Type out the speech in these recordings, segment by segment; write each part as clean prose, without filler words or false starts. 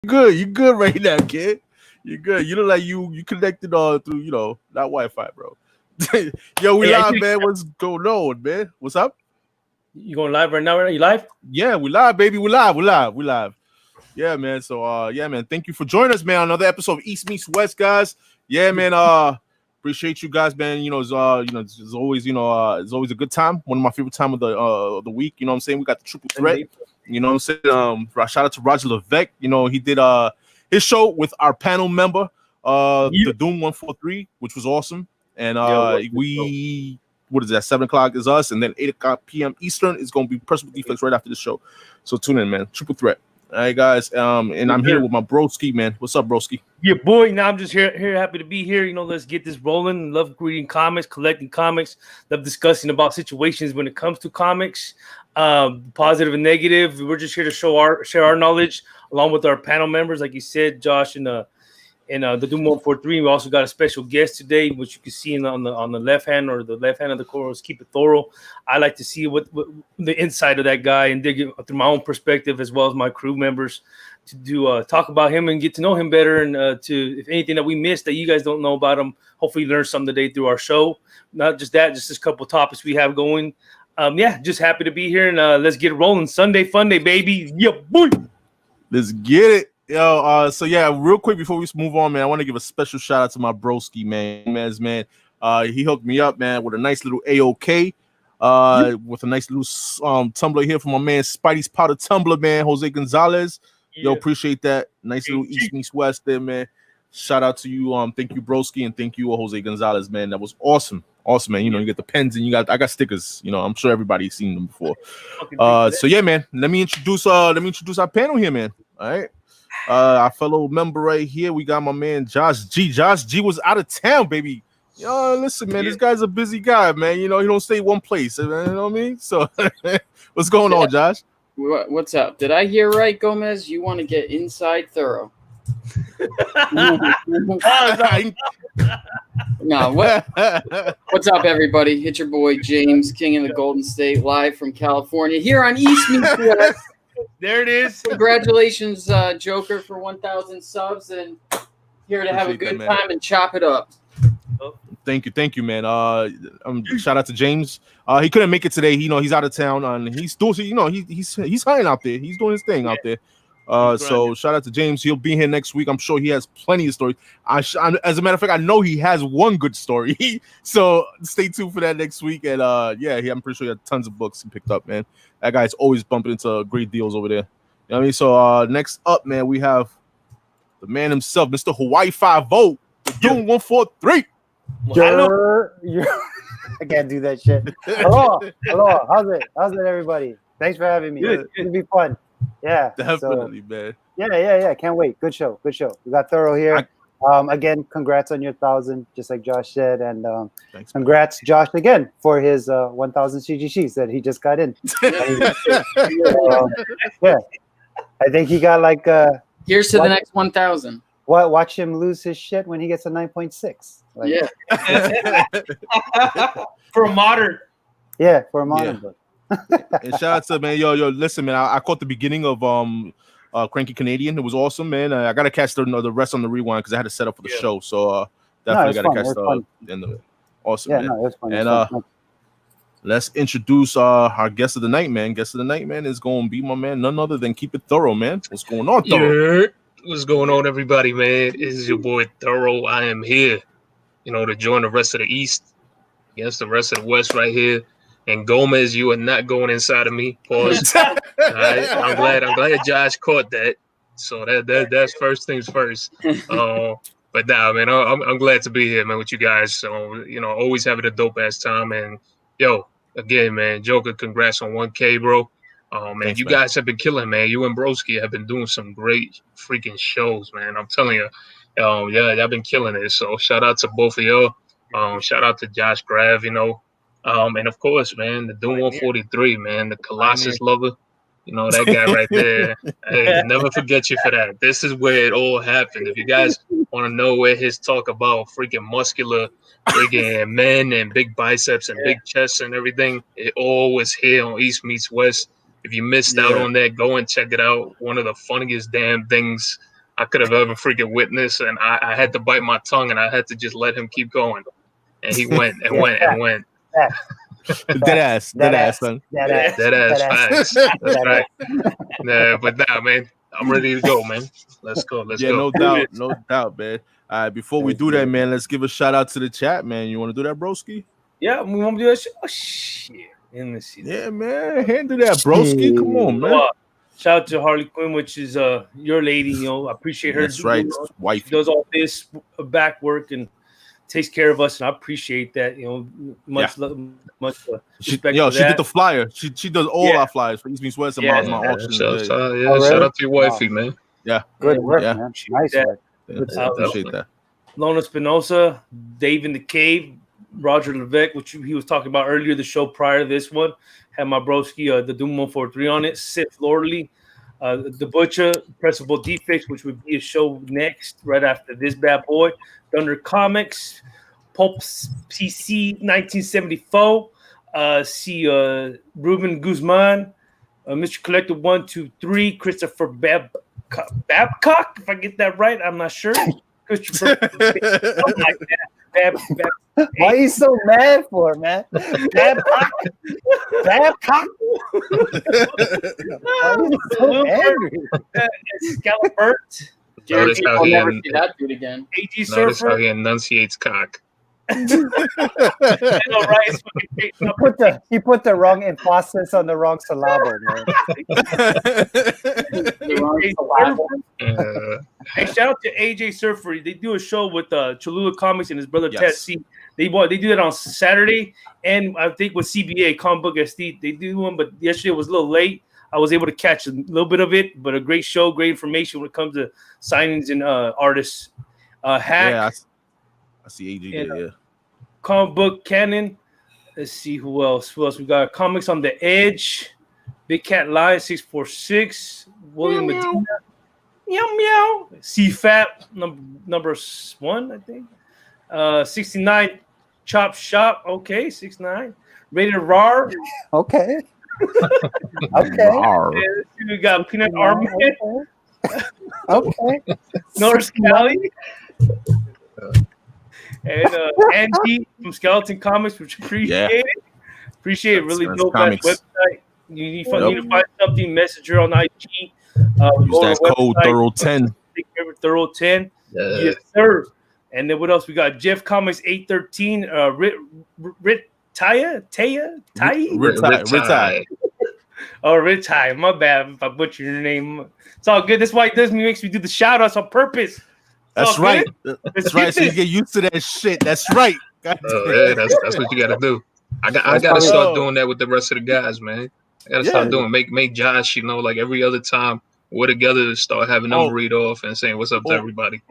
Good. You good right now, kid. You good. You look like you connected through not Wi-Fi, bro. Yo, we Hey, live, man. What's going on, man? What's up? you going live right now? Right? You live? Yeah, we live, baby. We live. Yeah, man. So yeah, man. Thank you for joining us, man. On another episode of East Meets West, guys. Yeah, man. Appreciate you guys, man. It's always, it's always a good time. One of my favorite time of the week. You know what I'm saying? We got the triple threat. You know what I'm saying? Shout out to Roger Levesque. You know, he did his show with our panel member, the Doom 143, which was awesome. And we what is that? 7:00 is us, and then 8:00 p.m. Eastern is gonna be Pressable Defects right after the show. So tune in, man. Triple threat. All right, guys. And I'm here with my broski, man. What's up, broski? Yeah, boy. Now I'm just here, happy to be here. You know, let's get this rolling. Love reading comics, collecting comics. Love discussing about situations when it comes to comics, positive and negative. We're just here to share our knowledge along with our panel members, like you said, Josh and the Doom 143. We also got a special guest today, which you can see on the left hand or the left hand of the chorus. Keep it Thoro. I like to see what the inside of that guy and dig it through my own perspective as well as my crew members to do talk about him and get to know him better, and to, if anything that we missed that you guys don't know about him, hopefully learn something today through our show. Not just that, just this couple topics we have going. Yeah, just happy to be here, and let's get it rolling. Sunday fun day, baby. Yeah, boy. Let's get it. Yo, so yeah, real quick before we move on, man, I want to give a special shout out to my broski, man. He hooked me up, man, with a nice little AOK, with a nice little tumbler here from my man Spidey's Powder Tumbler, man, Jose Gonzalez. Yo, appreciate that. Nice little East meets West there, man. Shout out to you. Thank you, broski, and thank you, Jose Gonzalez, man. That was awesome. Awesome, man. You know, you get the pens and I got stickers. You know, I'm sure everybody's seen them before. So yeah, man. Let me introduce our panel here, man. All right. Our fellow member right here, we got my man Josh G. Josh G was out of town, baby. Yo, listen, man, this guy's a busy guy, man. You know, he don't stay one place. You know what I mean? So, what's going on, Josh? What's up? Did I hear right, Gomez? You want to get inside Thoro? No, what's up, everybody? It's your boy James, King of the Golden State, live from California, here on East Meets West. There it is. Congratulations, Joker, for 1,000 subs, and here to have a good time and chop it up. Thank you, man. Shout out to James. He couldn't make it today. He's out of town, and he's doing, he's hunting out there. He's doing his thing out there. So shout out to James. He'll be here next week. I'm sure he has plenty of stories. As a matter of fact, I know he has one good story. So stay tuned for that next week. And I'm pretty sure he had tons of books he picked up, man. That guy's always bumping into great deals over there. You know what I mean? So next up, man, we have the man himself, Mr. Hawaii 5-0, Doom 143. I can't do that shit. Hello. How's it, everybody? Thanks for having me. It's gonna be fun. Yeah, definitely, man. Yeah. Can't wait. Good show. We got Thoro here. Again, congrats on your 1,000, just like Josh said, and thanks, congrats, Josh, again for his 1,000 CGCs that he just got in. Yeah, I think he got like. Here's to the next 1,000. Watch him lose his shit when he gets a 9.6. Like, yeah. For a modern. Yeah, for a modern book. And shout out to, man, yo, listen, man, I caught the beginning of Cranky Canadian. It was awesome, man. I gotta catch the rest on the rewind because I had to set up for the show. So definitely gotta catch the end of it. Awesome, man. No, it was fun. And let's introduce our guest of the night, man. Guest of the night, man, is gonna be my man, none other than Keep It Thoro, man. What's going on, Thoro? Yeah. What's going on, everybody, man? This is your boy Thoro. I am here, to join the rest of the East against the rest of the West right here. And Gomez, you are not going inside of me. Pause. All right. I'm glad Josh caught that. So that's first things first. But nah, man, I'm glad to be here, man, with you guys. So, always having a dope ass time. And again, man, Joker, congrats on 1K, bro. Man, thanks, you guys have been killing, man. You and Broski have been doing some great freaking shows, man. I'm telling you, y'all been killing it. So shout out to both of y'all. Shout out to Josh Grav, and of course, man, the Doom 143, man, the Colossus lover, that guy right there. Hey, never forget you for that. This is where it all happened. If you guys want to know where his talk about freaking muscular, freaking men and big biceps and big chests and everything, it all was here on East Meets West. If you missed out on that, go and check it out. One of the funniest damn things I could have ever freaking witnessed, and I had to bite my tongue, and I had to just let him keep going, and he went and went and went. Dead ass, son. Dead ass facts. That's right. Nah, but nah, man, I'm ready to go, man. Let's go. Let's go. No doubt, man. All right, before we do that, man, let's give a shout out to the chat, man. You want to do that, broski? Yeah, we want to do that shit. Oh, shit. Yeah, man. Handle that, broski. Come on, man. Shout out to Harley Quinn, which is your lady. You know, I appreciate her. That's right, wife. She does all this back work and takes care of us, and I appreciate that. You know, much respect. She did the flyer. She does all our flyers for East Means West and my auction. Shout out to your wifey, man. Yeah, good work, man. Nice work. Appreciate that. Lona Espinosa, Dave in the Cave, Roger Levesque, which he was talking about earlier, the show prior to this one, had my broski, the Doom 143 on it, Sith Lordly, the Butcha, Pressable Defects, which would be a show next, right after this bad boy, Thunder Comics, Pulp's PC 1974, Ruben Guzman, Mr. Collector 123, Christopher Babcock, if I get that right, I'm not sure. Christopher, something like that. Why are you so mad for, man? Babcock. Why are you so angry? Scalabert. Notice how I'll never see that dude again. AG Notice Surfer. how he enunciates cock. I know, right? He put the wrong emphasis on the wrong syllable, man. Hey, shout out to AJ Surfer. They do a show with Cholula Comics and his brother Ted C. They do it on Saturday, and I think with CBA Comic Book SD they do one, but yesterday was a little late. I was able to catch a little bit of it, but a great show, great information when it comes to signings and artists. Hack. Yeah, I see AJ there. Yeah. Comic Book Canon. Let's see who else. We got Comics on the Edge. Big Cat Lion 646. William Medina. Meow meow. CFAP number 1, I think. 69 Chop Shop. Okay, 69. Rated RAR. Okay. Okay. We got Peanut Army. Okay. North Cali. And Angie from Skeleton Comics, which appreciate it. Appreciate it. Really dope website. You need to find something, message her on IG. Use that code Thoro 10. Thoro 10. Yes, sir. And then what else? We got Jeff Comics 813. Rit Taya. Oh, Rit Taya. My bad if I butchered your name. It's all good. That's why it makes me do the shout outs on purpose. That's right. That's right. So you get used to that shit. That's right. That's what you got to do. I got to start doing that with the rest of the guys, man. I got to start doing make Josh, like every other time we're together, start having them read off and saying what's up to everybody.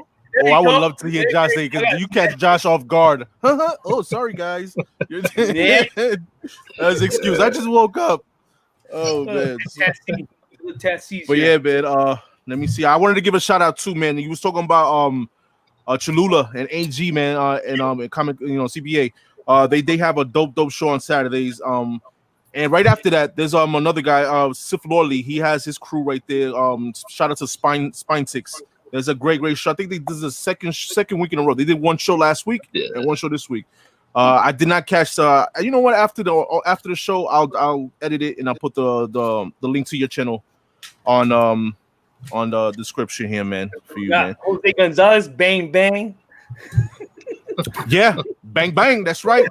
I would love to hear Josh say, because you catch Josh off guard. Oh, sorry, guys. That's an excuse. I just woke up. Oh, man. But yeah, man. Let me see. I wanted to give a shout out too, man. You was talking about Cholula and AG, man, and comic, CBA. They have a dope show on Saturdays. And right after that, there's another guy, Sif Lorley. He has his crew right there. Shout out to Spine Six. There's a great show. I think this is the second week in a row. They did one show last week and one show this week. I did not catch. You know what? After the show, I'll edit it and I'll put the link to your channel on the description here, man, for you, man. Jose Gonzalez, bang bang. Yeah, bang bang. That's right.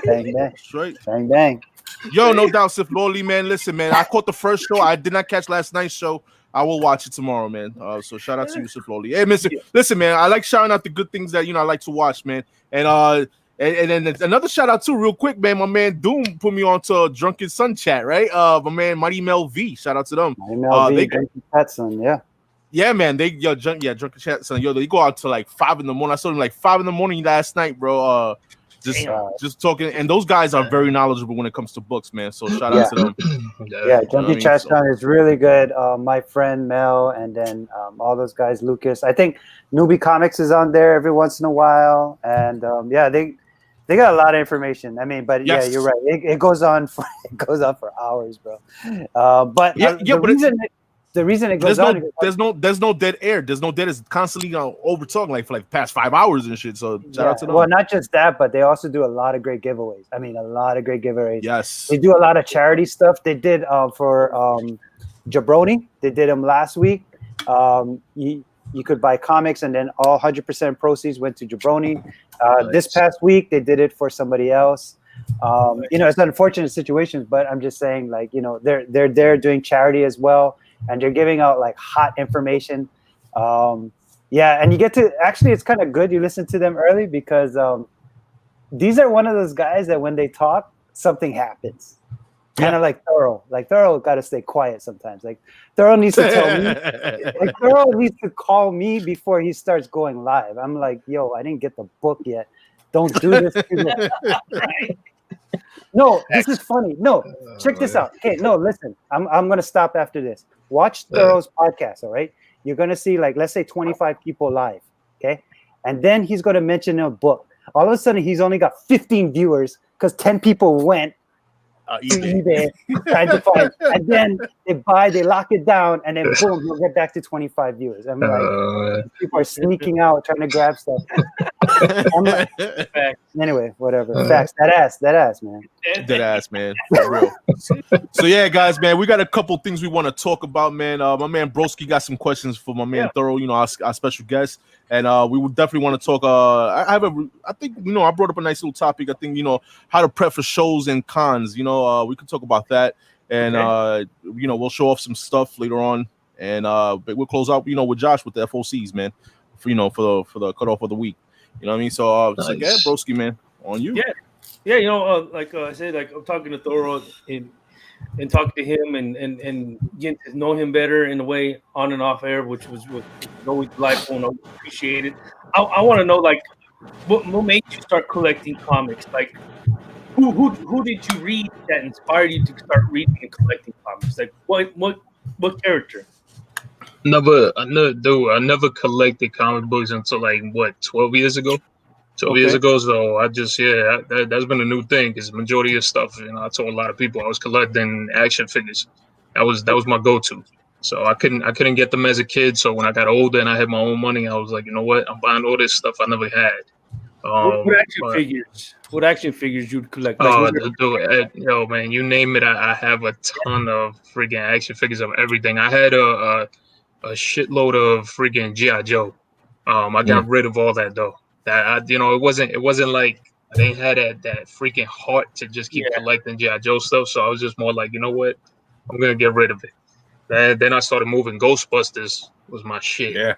Bang bang. That's right. Bang bang. Yo, no doubt, Sif Lorley, man. Listen, man, I caught the first show. I did not catch last night's show. I will watch it tomorrow, man. So shout out to you, Sif Lorley. Hey, listen, man. I like shouting out the good things that I like to watch, man. And then another shout out too, real quick, man. My man Doom put me on to Drunken Sun chat, right? My man Mighty Mel V. Shout out to them. Yeah, man. Drunken Chat Son. Yo, they go out to like 5 a.m. I saw them like 5 a.m. last night, bro. Just talking, and those guys are very knowledgeable when it comes to books, man. So shout out to them. Drunken Chat Son is really good. My friend Mel, and then all those guys, Lucas. I think Newbie Comics is on there every once in a while, and they got a lot of information. I mean, but yeah, you're right. It goes on for hours, bro. the reason it goes on. There's no dead air. There's no dead. It's constantly over talking like for like past 5 hours and shit. So shout out to them. Well, not just that, but they also do a lot of great giveaways. I mean, a lot of great giveaways. Yes, they do a lot of charity stuff. They did for Jabroni. They did them last week. You could buy comics, and then all 100% proceeds went to Jabroni. This past week, they did it for somebody else. You know, it's an unfortunate situations, but I'm just saying, like, you know, they're there doing charity as well, and they're giving out like hot information. Yeah, and you get to actually, it's kind of good you listen to them early because these are one of those guys that when they talk, something happens. Kind of like Thoro. Like Thoro got to stay quiet sometimes. Like Thoro needs to tell me. Like Thoro needs to call me before he starts going live. I'm like, yo, I didn't get the book yet. Don't do this. No, this is funny. No, check this out. Okay, no, listen. I'm gonna stop after this. Watch Thoro's podcast. All right, you're gonna see like let's say 25 people live. Okay, and then he's gonna mention a book. All of a sudden, he's only got 15 viewers because 10 people went. eBay, trying to find, and then they lock it down, and then boom, you'll get back to 25 viewers. I'm like, people are sneaking out trying to grab stuff. Like, anyway, whatever. Facts. That ass, man. Dead ass, man. For real. So yeah, guys, man, we got a couple things we want to talk about, man. My man Broski got some questions for my man Thoro, you know, our special guest. And we would definitely want to talk. I think, you know, I brought up a nice little topic. I think, you know, how to prep for shows and cons. You know, we could talk about that, and you know, we'll show off some stuff later on, and but we'll close out, you know, with Josh with the FOCs, man, for the cutoff of the week. You know what I mean? So, nice. So yeah, Broski, man, on you. Yeah. You know, like I said, like I'm talking to Thoro and talking to him and getting to know him better in a way on and off air, which was always delightful and always appreciated. I want to know, like, what made you start collecting comics? Like, who did you read that inspired you to start reading and collecting comics? Like, what character? I never collected comic books until like 12 years ago. 12 years ago, so I just that's been a new thing because the majority of stuff, you know, I told a lot of people I was collecting action figures. That was my go-to. So I couldn't get them as a kid. So when I got older and I had my own money, I was like, you know what, I'm buying all this stuff I never had. What action figures you'd collect? Like, yo, man, you name it. I have a ton of freaking action figures of everything. I had a shitload of freaking G.I. Joe. I got rid of all that though. That you know, it wasn't like I didn't have that freaking heart to just keep collecting G.I. Joe stuff. So I was just more like, you know what, I'm gonna get rid of it. Then I started moving. Ghostbusters was my shit. Yeah,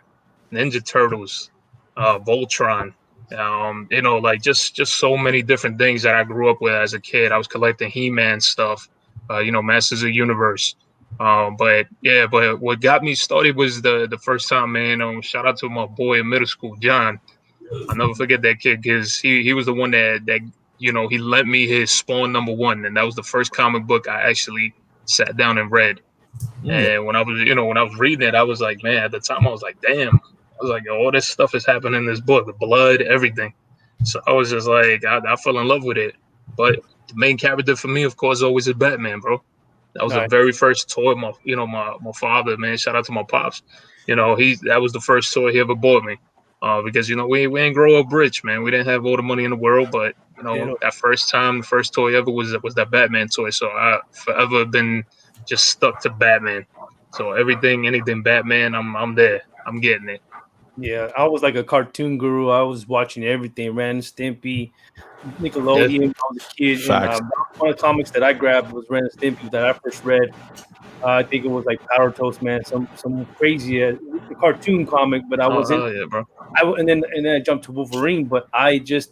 Ninja Turtles, Voltron. You know, like just so many different things that I grew up with as a kid. I was collecting He-Man stuff, you know, Masters of the Universe. But what got me started was the first time, man. Shout out to my boy in middle school, John. I'll never forget that kid because he was the one that you know, he lent me his Spawn #1, and that was the first comic book I actually sat down and read. And when I was reading it, I was like, man, at the time I was like, damn. I was like, yo, all this stuff is happening in this book, the blood, everything. So I was just like, I fell in love with it. But the main character for me, of course, always is Batman, bro. That was the very first toy. My father, man, shout out to my pops. You know, that was the first toy he ever bought me. Because, you know, we ain't grow up rich, man. We didn't have all the money in the world, but you know, that first time, the first toy ever was that Batman toy. So I forever been just stuck to Batman. So anything Batman, I'm there. I'm getting it. Yeah, I was like a cartoon guru. I was watching everything, Ren and Stimpy, Nickelodeon. When I was a kid. And, one of the comics that I grabbed was Ren and Stimpy that I first read. I think it was like Power Toast, man, some crazy cartoon comic. But I wasn't. Bro. And then I jumped to Wolverine, but I just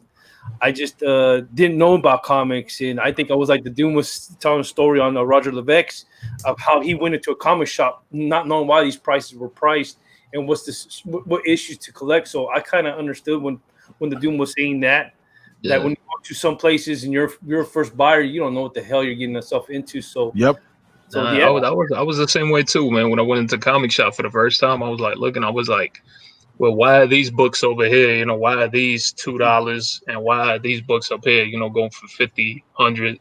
didn't know about comics, and I think I was like the Doom was telling a story on Roger Levesque of how he went into a comic shop not knowing why these prices were priced. And what issues to collect. So I kind of understood when the Doom was saying that when you go to some places and you're a first buyer, you don't know what the hell you're getting yourself into. So I was the same way too, man. When I went into comic shop for the first time, I was like looking. I was like, well, why are these books over here? You know, why are these $2 and why are these books up here? You know, going for $50, $100,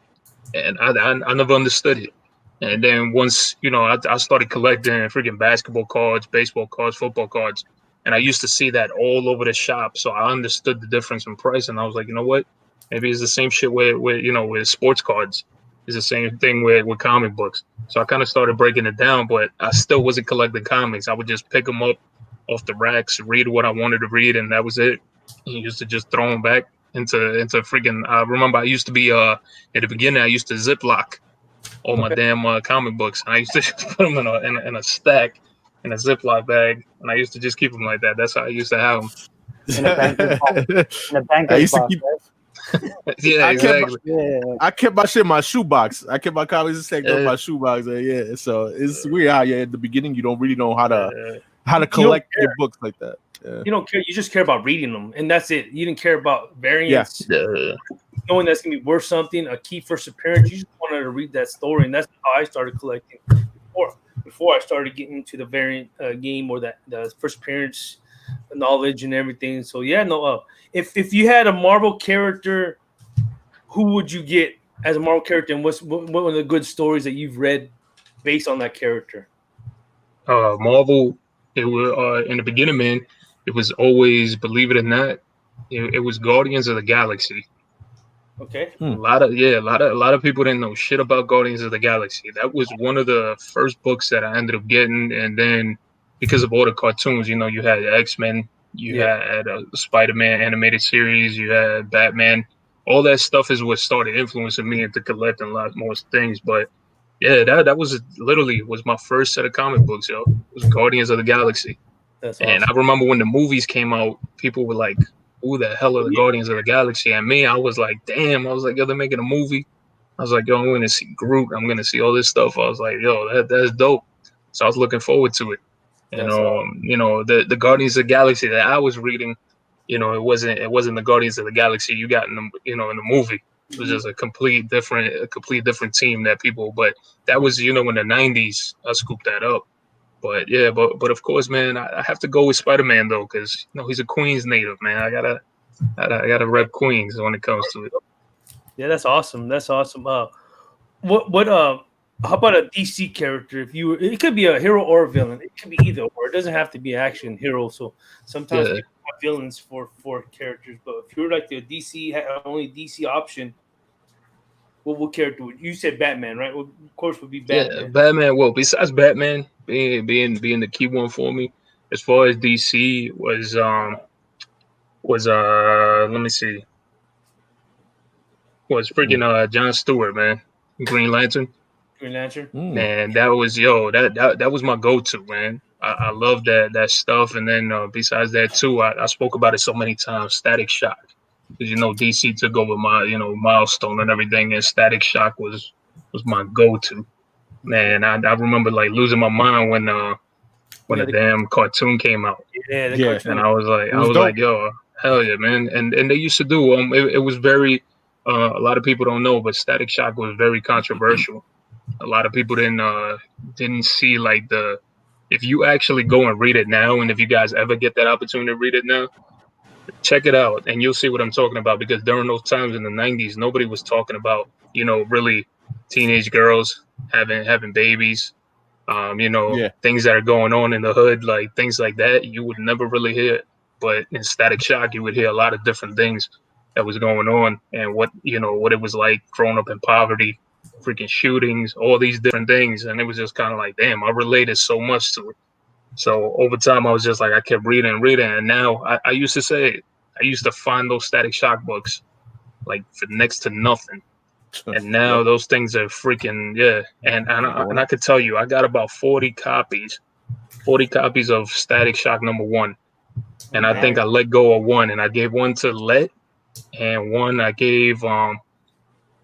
and I never understood it. And then once, I started collecting freaking basketball cards, baseball cards, football cards. And I used to see that all over the shop. So I understood the difference in price. And I was like, you know what? Maybe it's the same shit with sports cards. It's the same thing with comic books. So I kind of started breaking it down, but I still wasn't collecting comics. I would just pick them up off the racks, read what I wanted to read, and that was it. And used to just throw them back into freaking. I remember I used to be at the beginning. I used to Ziploc all my damn comic books, and I used to just put them in a stack in a Ziploc bag, and I used to just keep them like that. That's how I used to have them. In a banker's box. In a banker's box, Yeah, exactly. I kept my shit in my shoebox. I kept my comics stacked up in my shoebox. Yeah, so it's weird how at the beginning you don't really know how to collect your books like that. Yeah. You don't care. You just care about reading them, and that's it. You didn't care about variants. Yeah. Knowing that's gonna be worth something, a key first appearance. You just wanted to read that story, and that's how I started collecting. Before I started getting into the variant game or the first appearance knowledge and everything. So yeah, if you had a Marvel character, who would you get as a Marvel character, and what are the good stories that you've read based on that character? Marvel, it was in the beginning, man. It was always, believe it or not, it was Guardians of the Galaxy. Okay. A lot of people didn't know shit about Guardians of the Galaxy. That was one of the first books that I ended up getting, and then because of all the cartoons, you had X-Men, you had a Spider-Man animated series, you had Batman. All that stuff is what started influencing me into collecting a lot more things. But yeah, that was literally my first set of comic books, yo. It was Guardians of the Galaxy. That's awesome. And I remember when the movies came out, people were like, who the hell are the Guardians of the Galaxy? And me, I was like, damn. I was like, yo, they're making a movie. I was like, yo, I'm going to see Groot. I'm going to see all this stuff. I was like, yo, that's dope. So I was looking forward to it. And the Guardians of the Galaxy that I was reading, it wasn't the Guardians of the Galaxy you got in the movie. It was just a complete different team that people. But that was in the 90s. I scooped that up. But yeah, but of course, man, I have to go with Spider-Man though, because he's a Queens native, man. I gotta rep Queens when it comes to it. Yeah, that's awesome. That's awesome. How about a DC character? It could be a hero or a villain. It could be either or. It doesn't have to be action hero. So sometimes people have villains for characters. But if you're like the only DC option, what character would you say? Batman, right? Well, of course, would be Batman. Yeah, Batman. Well, besides Batman being the key one for me, as far as DC was let me see, was freaking John Stewart, man, Green Lantern. And that was that was my go-to, man. I love that stuff. And then besides that too, I spoke about it so many times. Static Shock, because DC took over my Milestone and everything, and Static Shock was my go-to, man. I remember like losing my mind when the damn cartoon came out. And I was like, yo, hell yeah, man. And they used to do it was very a lot of people don't know, but Static Shock was very controversial. A lot of people didn't see like if you actually go and read it now, and if you guys ever get that opportunity to read it now, check it out and you'll see what I'm talking about, because during those times in the 90s, nobody was talking about, really teenage girls having babies, things that are going on in the hood, like things like that. You would never really hear, but in Static Shock, you would hear a lot of different things that was going on, and what it was like growing up in poverty, freaking shootings, all these different things. And it was just kind of like, damn, I related so much to it. So over time, I was just like, I kept reading. And now I used to find those Static Shock books like for next to nothing. And now those things are freaking, And I could tell you, I got about 40 copies of Static Shock #1. And I think I let go of one, and I gave one to LETT, and one I gave, who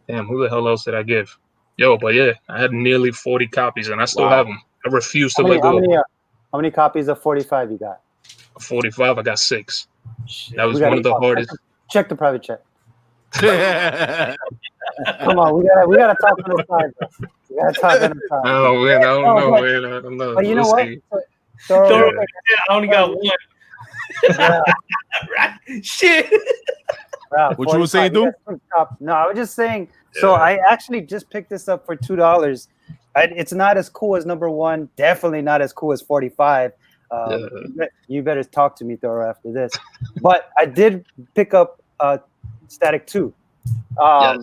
the hell else did I give? But yeah, I had nearly 40 copies, and I still have them. I refuse to let go. How many copies of 45 you got? 45, I got 6. That was one of the hardest. Check the private check. Come on, we gotta talk on the side. Bro. We gotta talk on the side. Oh man, I don't know. But you know what? Thoro, I only got one. Right? Shit. What you were saying, dude? No, I was just saying. So I actually just picked this up for $2 It's not as cool as number 1. Definitely not as cool as 45. You better talk to me, Thoro, after this. But I did pick up Static 2.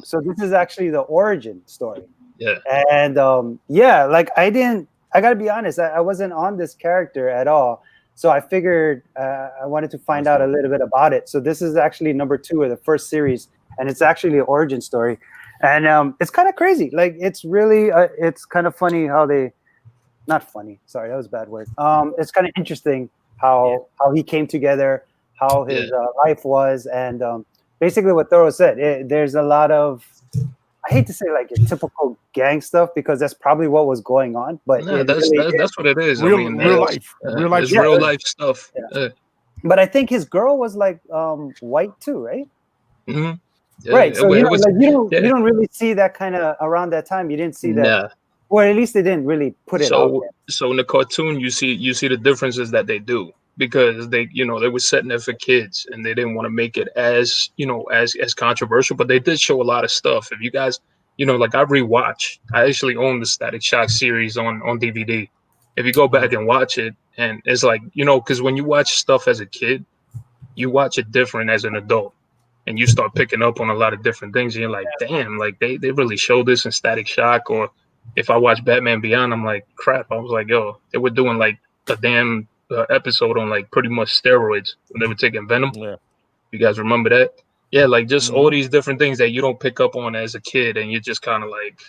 So this is actually the origin story. Yeah. And like I gotta be honest, I wasn't on this character at all. So I figured I wanted to find out a little bit about it. So this is actually number 2 of the first series, and it's actually an origin story. And it's kind of crazy. Like, it's really, it's kind of funny how not funny. Sorry, that was a bad word. It's kind of interesting how he came together, how his life was. And basically what Thoro said, there's a lot of, I hate to say like typical gang stuff because that's probably what was going on. But that's what it is. Real life. It's real life stuff. Yeah. But I think his girl was like white too, right? Mm-hmm. Yeah, right. So you don't really see that kind of around that time. You didn't see that. Nah. Or at least they didn't really put it out there. So in the cartoon, you see the differences that they do because they were setting it for kids and they didn't want to make it as as controversial, but they did show a lot of stuff. If you guys, like I actually own the Static Shock series on DVD. If you go back and watch it, and it's like, because when you watch stuff as a kid, you watch it different as an adult. And you start picking up on a lot of different things. And you're like, damn, like they really showed this in Static Shock. Or if I watch Batman Beyond, I'm like, crap. I was like, yo, they were doing like a damn episode on like pretty much steroids when they were taking Venom. Yeah. You guys remember that? Yeah, like just all these different things that you don't pick up on as a kid. And you're just kind of like,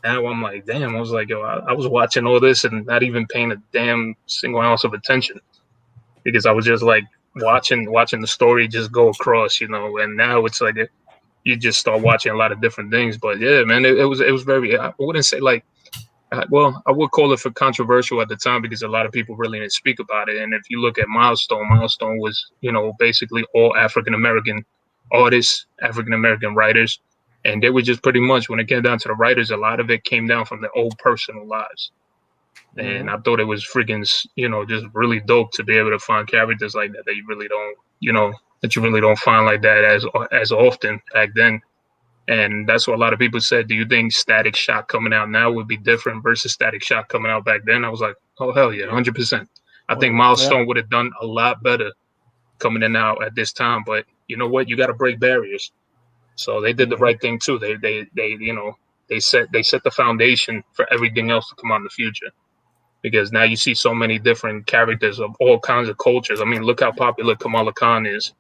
now I'm like, damn. I was like, yo, I was watching all this and not even paying a damn single ounce of attention because I was just like, watching the story just go across, and now it's like you just start watching a lot of different things. But yeah, man, it was very, I wouldn't say like, well, I would call it for controversial at the time because a lot of people really didn't speak about it. And if you look at Milestone was, basically all African-American artists, African-American writers. And they were just pretty much, when it came down to the writers, a lot of it came down from their own personal lives. And I thought it was freaking, just really dope to be able to find characters like that you really don't find like that as often back then. And that's what a lot of people said. Do you think Static Shock coming out now would be different versus Static Shock coming out back then? I was like, oh, hell yeah, 100%. I think Milestone would have done a lot better coming in out at this time. But you know what? You got to break barriers. So they did the right thing too. They set the foundation for everything else to come out in the future. Because now you see so many different characters of all kinds of cultures. I mean, look how popular Kamala Khan is.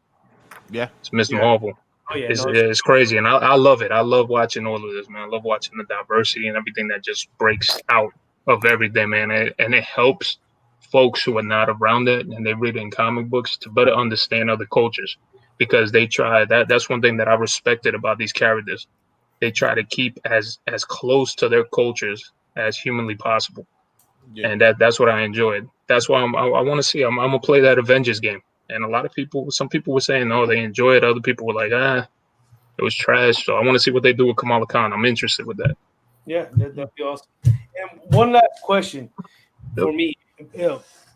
Yeah. It's Miss Marvel. Oh, yeah. It's crazy. And I love it. I love watching all of this, man. I love watching the diversity and everything that just breaks out of everything, man. And it helps folks who are not around it and they read in comic books to better understand other cultures. Because they try that's one thing that I respected about these characters. They try to keep as close to their cultures as humanly possible. Yeah. And that's what I enjoyed. That's why I want to see. I'm gonna play that Avengers game. And a lot of people, some people were saying, oh, they enjoy it. Other people were like, it was trash. So I want to see what they do with Kamala Khan. I'm interested with that. Yeah, that'd be awesome. And one last question for me.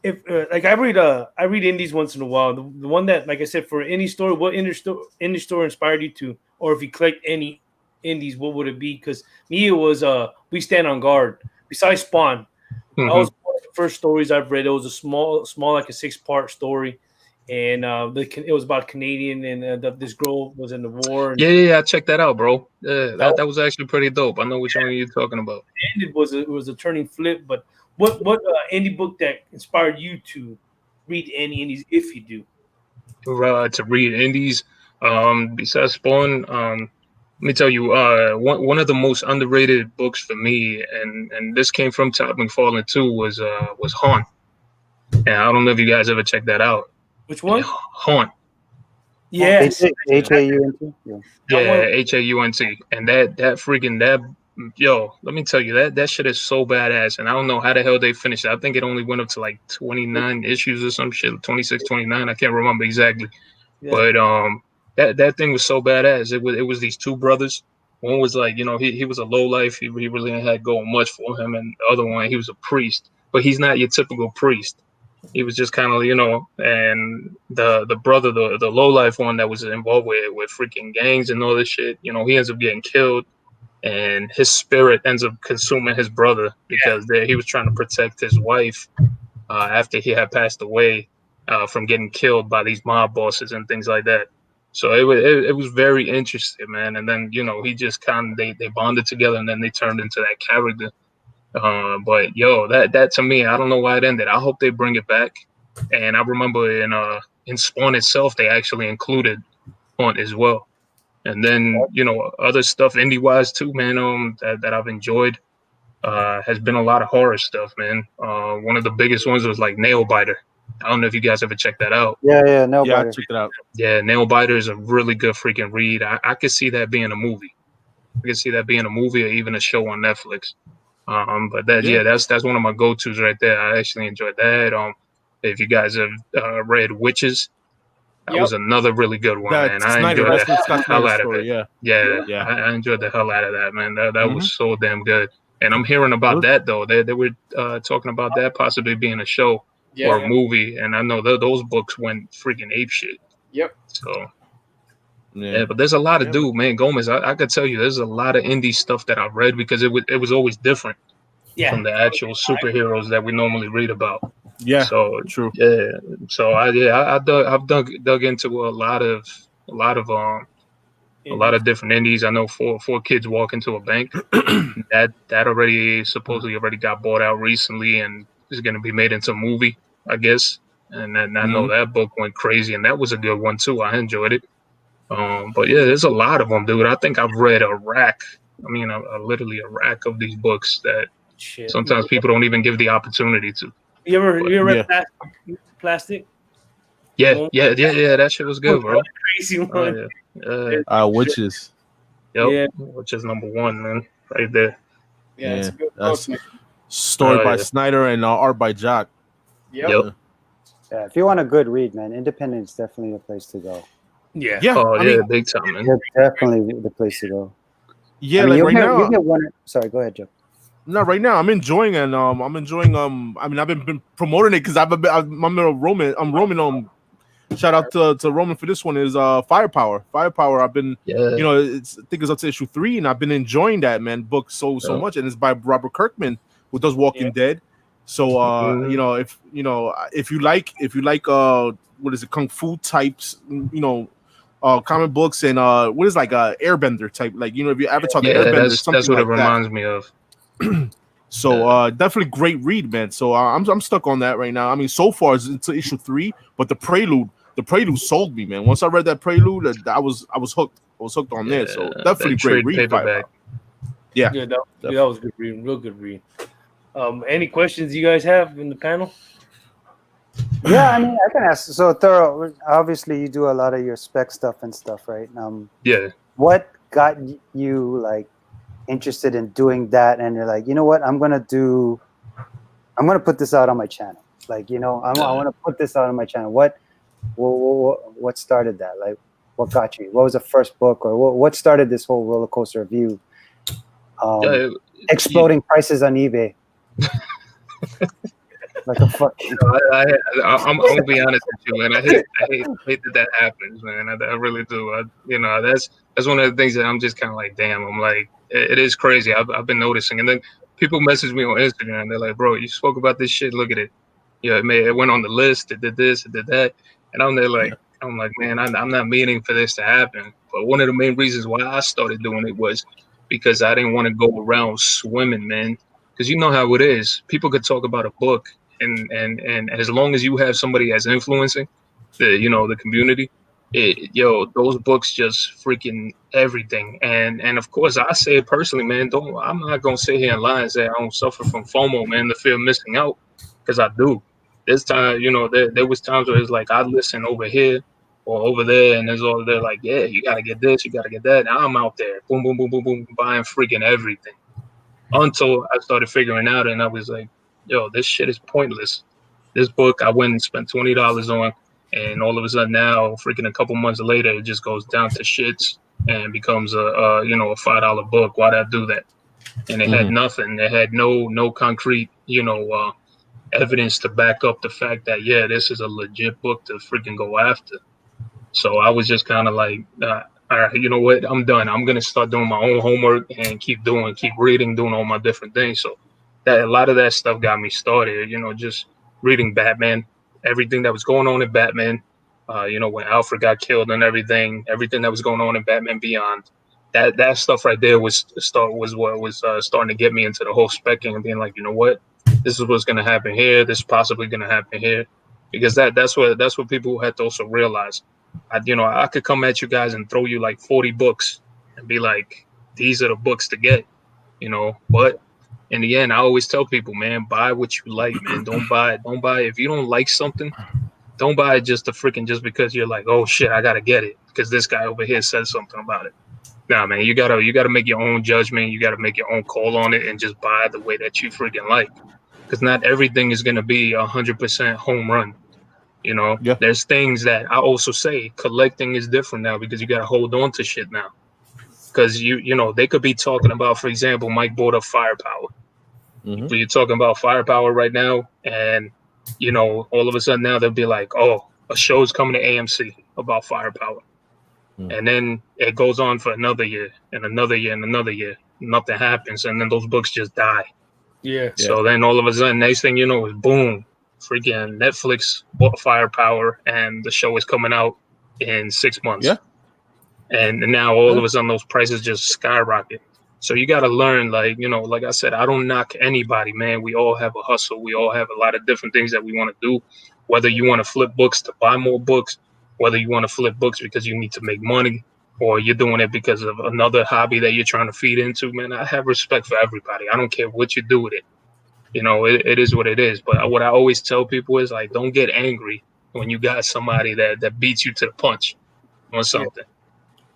If like I read indies once in a while. The one that, like I said, for any story, what indie story inspired you to, or if you collect any indies, what would it be? Because me, it was We Stand on Guard. Besides Spawn. That was one of the first stories I've read. It was a small, like a 6-part story, and it was about Canadian, and this girl was in the war. And yeah, I checked that out, bro. That was actually pretty dope. I know which one you're talking about. It was a turning flip. But what indie book that inspired you to read any indies, if you do? To read indies, besides Spawn, let me tell you, one of the most underrated books for me, and this came from Todd McFarlane too, was Haunt. And I don't know if you guys ever checked that out. Which one? Haunt. Yes. H-A-U-N-T. Yeah, H-A-U-N-T. And let me tell you, that shit is so badass. And I don't know how the hell they finished it. I think it only went up to like 29 issues or some shit, 26, 29. I can't remember exactly. Yeah. But that thing was so badass. It was these two brothers. One was like, he was a lowlife. He really didn't have going much for him. And the other one, he was a priest. But he's not your typical priest. He was just kind of, and the brother, the lowlife one that was involved with freaking gangs and all this shit, he ends up getting killed. and his spirit ends up consuming his brother because he was trying to protect his wife after he had passed away from getting killed by these mob bosses and things like that. So it was very interesting, man. And then he just kind of they bonded together, and then they turned into that character. But yo, that to me, I don't know why it ended. I hope they bring it back. And I remember in Spawn itself, they actually included Hunt as well. And then other stuff indie wise too, man. That I've enjoyed has been a lot of horror stuff, man. One of the biggest ones was like Nailbiter. I don't know if you guys ever checked that out. Yeah, Nailbiter. Yeah, I checked it out. Yeah, Nailbiter is a really good freaking read. I could see that being a movie. I could see that being a movie or even a show on Netflix. But that's one of my go-tos right there. I actually enjoyed that. If you guys have read Witches, that was another really good one, man. I enjoyed the hell out of it. Yeah. I enjoyed the hell out of that, man. That was so damn good. And I'm hearing about that though. They were talking about that possibly being a show or a movie, and I know those books went freaking apeshit. Yep. So. Yeah, but there's a lot of man, Gomez. I could tell you, there's a lot of indie stuff that I've read because it was always different from the actual superheroes that we normally read about. Yeah, so true. Yeah, so I've dug into a lot of different indies. I know four kids walk into a bank that already supposedly got bought out recently and is going to be made into a movie, I guess. And I know that book went crazy, and that was a good one too. I enjoyed it. But yeah, there's a lot of them, dude. I think I've read a rack. I mean, literally a rack of these books that sometimes people don't even give the opportunity to. You ever read Plastic? Yeah. That shit was good, bro. Crazy one. Witches. Yep. Yeah. Witches number 1, man, right there. Yeah, it's a good book, man. Story by Snyder and art by Jock. Yep. Yeah, if you want a good read, man, Independent is definitely the place to go. Yeah. Oh, I mean, big time, man. Definitely the place to go. Yeah, I mean, right now. You get one. Sorry, go ahead, Joe. No, right now I'm enjoying and I mean, I've been promoting it because I'm Roman. Shout out to Roman for this one is Firepower. I've been I think it's up to issue 3, and I've been enjoying that book so much, and it's by Robert Kirkman, who does Walking Dead. So if you like what is it, kung fu types, comic books and what is like a airbender type, like if you Avatar the Airbender, that's what it reminds me of. So definitely great read, man. So I'm stuck on that right now. I mean, so far it's into issue 3, but the prelude sold me, man. Once I read that prelude, I was hooked. I was hooked on there. So definitely great read. Yeah, that was a good read. Real good read. Any questions you guys have in the panel? Yeah, I mean, I can ask. So Thoro, obviously you do a lot of your spec stuff and stuff, right? What got you like interested in doing that? And you're like, you know what, I'm gonna put this out on my channel. Like, I want to put this out on my channel. What started that? Like, what got you? What was the first book, or what started this whole roller coaster of you exploding prices on eBay? Like a fuck. I'm gonna be honest with you, man. I hate that happens, man. I really do. That's one of the things that I'm just kind of like, damn. I'm like, it is crazy. I've been noticing, and then people message me on Instagram. And they're like, bro, you spoke about this shit. Look at it. It went on the list. It did this. It did that. And I'm there like, I'm like, man, I'm not meaning for this to happen. But one of the main reasons why I started doing it was because I didn't want to go around swimming, man. Because you know how it is. People could talk about a book. And as long as you have somebody as influencing the community, those books just freaking everything. And of course, I say it personally, man. I'm not gonna sit here and lie and say I don't suffer from FOMO, man, the fear of missing out, because I do. This time, there was times where it's like I listen over here or over there, and they're like, yeah, you gotta get this, you gotta get that. And I'm out there, boom, boom, boom, boom, boom, buying freaking everything. Until I started figuring out, and I was like, yo, this shit is pointless. This book I went and spent $20 on, and all of a sudden now, freaking a couple months later, it just goes down to shits and becomes a $5 book. Why'd I do that? And it had nothing. It had no concrete, evidence to back up the fact that this is a legit book to freaking go after. So I was just kind of like, all right, you know what? I'm done. I'm gonna start doing my own homework and keep reading, doing all my different things. So that a lot of that stuff got me started. You know, just reading Batman, everything that was going on in Batman. You know, when Alfred got killed and everything that was going on in Batman Beyond. That stuff right there was what was starting to get me into the whole specking and being like, you know what, this is what's gonna happen here. This is possibly gonna happen here, because that's what people had to also realize. I could come at you guys and throw you like 40 books and be like, these are the books to get, but in the end, I always tell people, man, buy what you like, man. Don't buy if you don't like something, don't buy it just because you're like, oh shit, I gotta get it because this guy over here said something about it. Nah, man, you gotta make your own judgment. You gotta make your own call on it and just buy the way that you freaking like, because not everything is gonna be 100% home run. There's things that I also say collecting is different now because you got to hold on to shit now. Because they could be talking about, for example, Mike bought up Firepower. Mm-hmm. But you're talking about Firepower right now, and all of a sudden now they'll be like, oh, a show's coming to AMC about Firepower. And then it goes on for another year and another year and another year. Nothing happens, and then those books just die. Yeah. So then all of a sudden, next thing you know is boom. Freaking Netflix bought Firepower, and the show is coming out in 6 months. Yeah. And now all of a sudden those prices just skyrocket. So you got to learn, like I said, I don't knock anybody, man. We all have a hustle. We all have a lot of different things that we want to do. Whether you want to flip books to buy more books, whether you want to flip books because you need to make money, or you're doing it because of another hobby that you're trying to feed into, man, I have respect for everybody. I don't care what you do with it. It is what it is. But what I always tell people is, like, don't get angry when you got somebody that beats you to the punch on something. Yeah.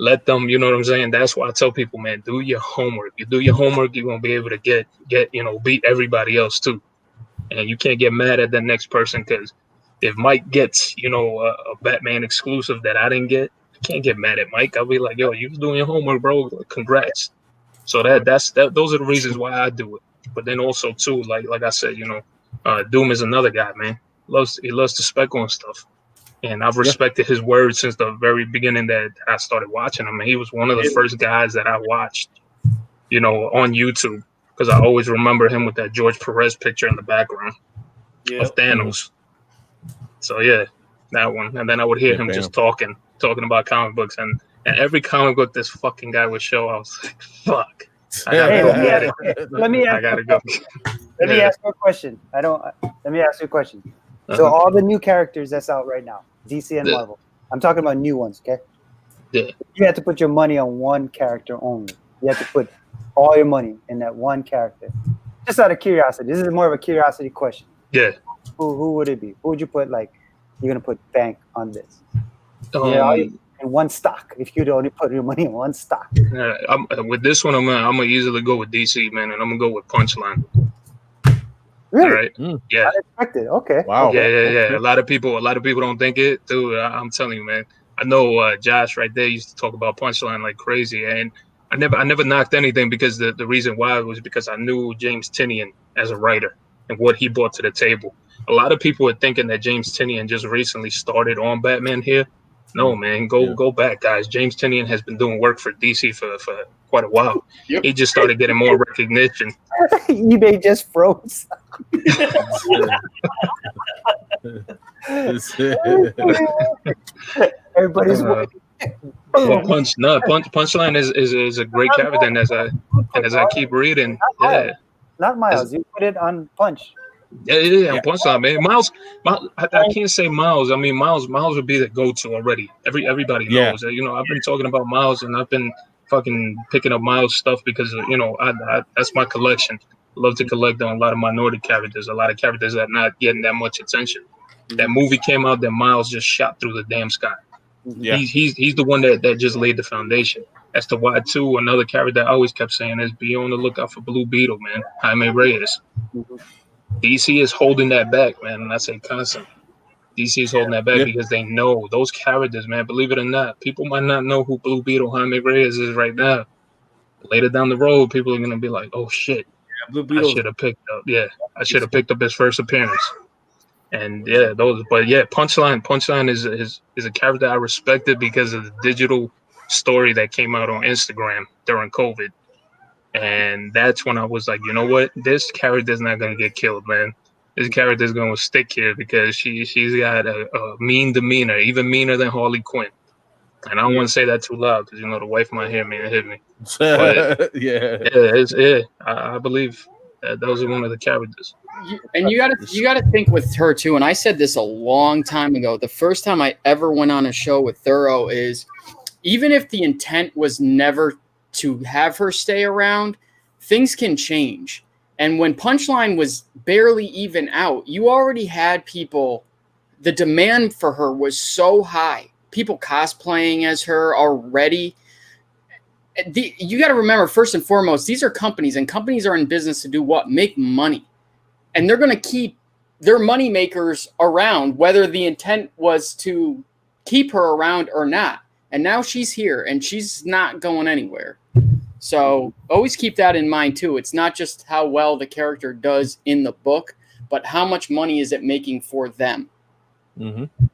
Let them, you know what I'm saying? That's why I tell people, man, do your homework. You do your homework, you're going to be able to get beat everybody else too. And you can't get mad at the next person, because if Mike gets, a Batman exclusive that I didn't get, I can't get mad at Mike. I'll be like, yo, you was doing your homework, bro. Congrats. So those are the reasons why I do it. But then also too, like I said, Doom is another guy, man. He loves to spec on stuff, and I've respected his words since the very beginning that I started watching him. And he was one of the first guys that I watched, on YouTube, because I always remember him with that George Perez picture in the background of Thanos. So yeah, that one. And then I would hear him just talking about comic books, and every comic book this fucking guy would show, I was like, fuck. Let me ask you a question. Let me ask you a question. So all the new characters that's out right now, DC and Marvel, I'm talking about new ones, okay? Yeah. You have to put your money on one character only. You have to put all your money in that one character. Just out of curiosity. This is more of a curiosity question. Yeah. Who would it be? Who would you put, like, you're gonna put bank on this? In one stock, if you'd only put your money in one stock. With this one, I'm gonna easily go with DC, man, and I'm gonna go with Punchline. Really? All right. Yeah. Unexpected. Okay. Wow. Yeah. A lot of people don't think it, dude. I'm telling you, man. I know Josh right there used to talk about Punchline like crazy, and I never knocked anything, because the reason why was because I knew James Tynion as a writer and what he brought to the table. A lot of people are thinking that James Tynion just recently started on Batman here. No, man, go back, guys. James Tynion has been doing work for DC for quite a while. Yep. He just started getting more recognition. eBay just froze. Everybody's waiting. Well, Punchline is a great character, and as I keep reading, not Miles. You put it on Punch. Yeah, Punchline, man. Miles, I can't say Miles. I mean, Miles would be the go-to already. Everybody knows that. I've been talking about Miles, and I've been fucking picking up Miles stuff because I that's my collection. I love to collect on a lot of minority characters, a lot of characters that are not getting that much attention. That movie came out, that Miles just shot through the damn sky. Yeah. He's the one that just laid the foundation. As to why, too, another character I always kept saying is be on the lookout for Blue Beetle, man. Jaime Reyes. DC is holding that back, man, and I say constantly. DC is holding that back because they know those characters, man. Believe it or not, people might not know who Blue Beetle Jaime Reyes is right now. Later down the road, people are gonna be like, "Oh shit, Blue Beetle. I should have picked up. Yeah, I should have picked up his first appearance." And Punchline is a character I respected because of the digital story that came out on Instagram during COVID. And that's when I was like, you know what? This character's not gonna get killed, man. This character's gonna stick here because she's got a mean demeanor, even meaner than Harley Quinn. And I don't want to say that too loud because the wife might hear me and hit me. But yeah, I believe that those are one of the characters. And you gotta think with her too. And I said this a long time ago. The first time I ever went on a show with Thoro is, even if the intent was never to have her stay around, things can change. And when Punchline was barely even out, you already had people. The demand for her was so high. People cosplaying as her already. You got to remember, first and foremost, these are companies, and companies are in business to do what? Make money. And they're going to keep their money makers around, whether the intent was to keep her around or not. And now she's here, and she's not going anywhere. So always keep that in mind, too. It's not just how well the character does in the book, but how much money is it making for them. Mm-hmm.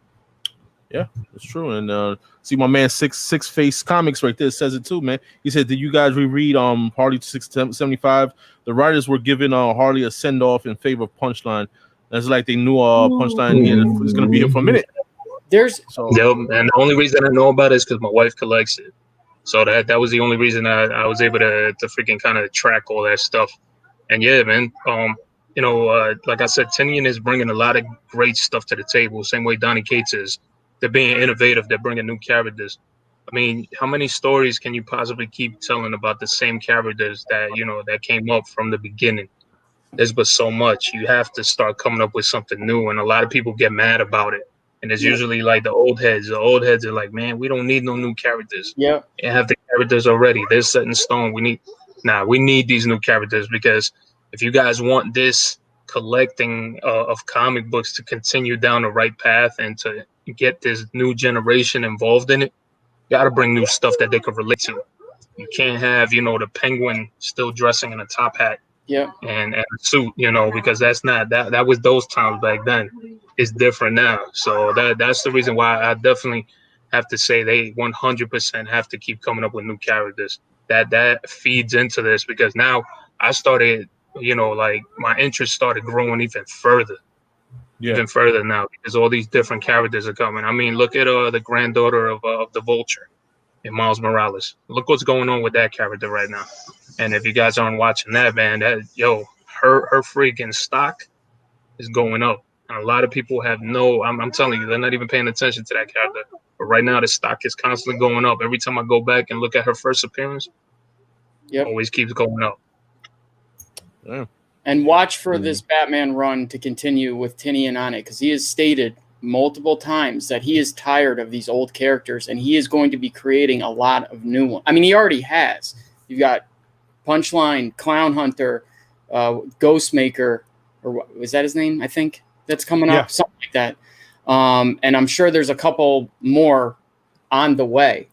Yeah, it's true. And see my man Six Face Comics right there says it too, man. He said, did you guys reread Harley 675? The writers were giving Harley a send-off in favor of Punchline. That's like they knew Punchline was going to be here for a minute. And the only reason I know about it is because my wife collects it. So that was the only reason I was able to freaking kind of track all that stuff. And yeah, man, like I said, Tinian is bringing a lot of great stuff to the table. Same way Donny Cates is. They're being innovative. They're bringing new characters. I mean, how many stories can you possibly keep telling about the same characters that, that came up from the beginning? There's but so much. You have to start coming up with something new. And a lot of people get mad about it. And it's usually like the old heads. The old heads are like, man, we don't need no new characters. Yeah. You have the characters already. They're set in stone. We need these new characters, because if you guys want this collecting of comic books to continue down the right path and to get this new generation involved in it, you got to bring new stuff that they could relate to. You can't have, the Penguin still dressing in a top hat and a suit, because that was those times back then. It's different now. So that's the reason why I definitely have to say they 100% have to keep coming up with new characters. That feeds into this, because now I started, like my interest started growing even further. Even further now, because all these different characters are coming. I mean, look at the granddaughter of the Vulture in Miles Morales. Look what's going on with that character right now. And if you guys aren't watching that, man, her freaking stock is going up. And a lot of people have I'm telling you, they're not even paying attention to that character. But right now, the stock is constantly going up. Every time I go back and look at her first appearance, it always keeps going up. Yeah. And watch for this Batman run to continue with Tinian on it, because he has stated multiple times that he is tired of these old characters, and he is going to be creating a lot of new ones. I mean, he already has. You've got Punchline, Clown Hunter, Ghostmaker, or what, is that his name? I think that's coming up, something like that. And I'm sure there's a couple more on the way.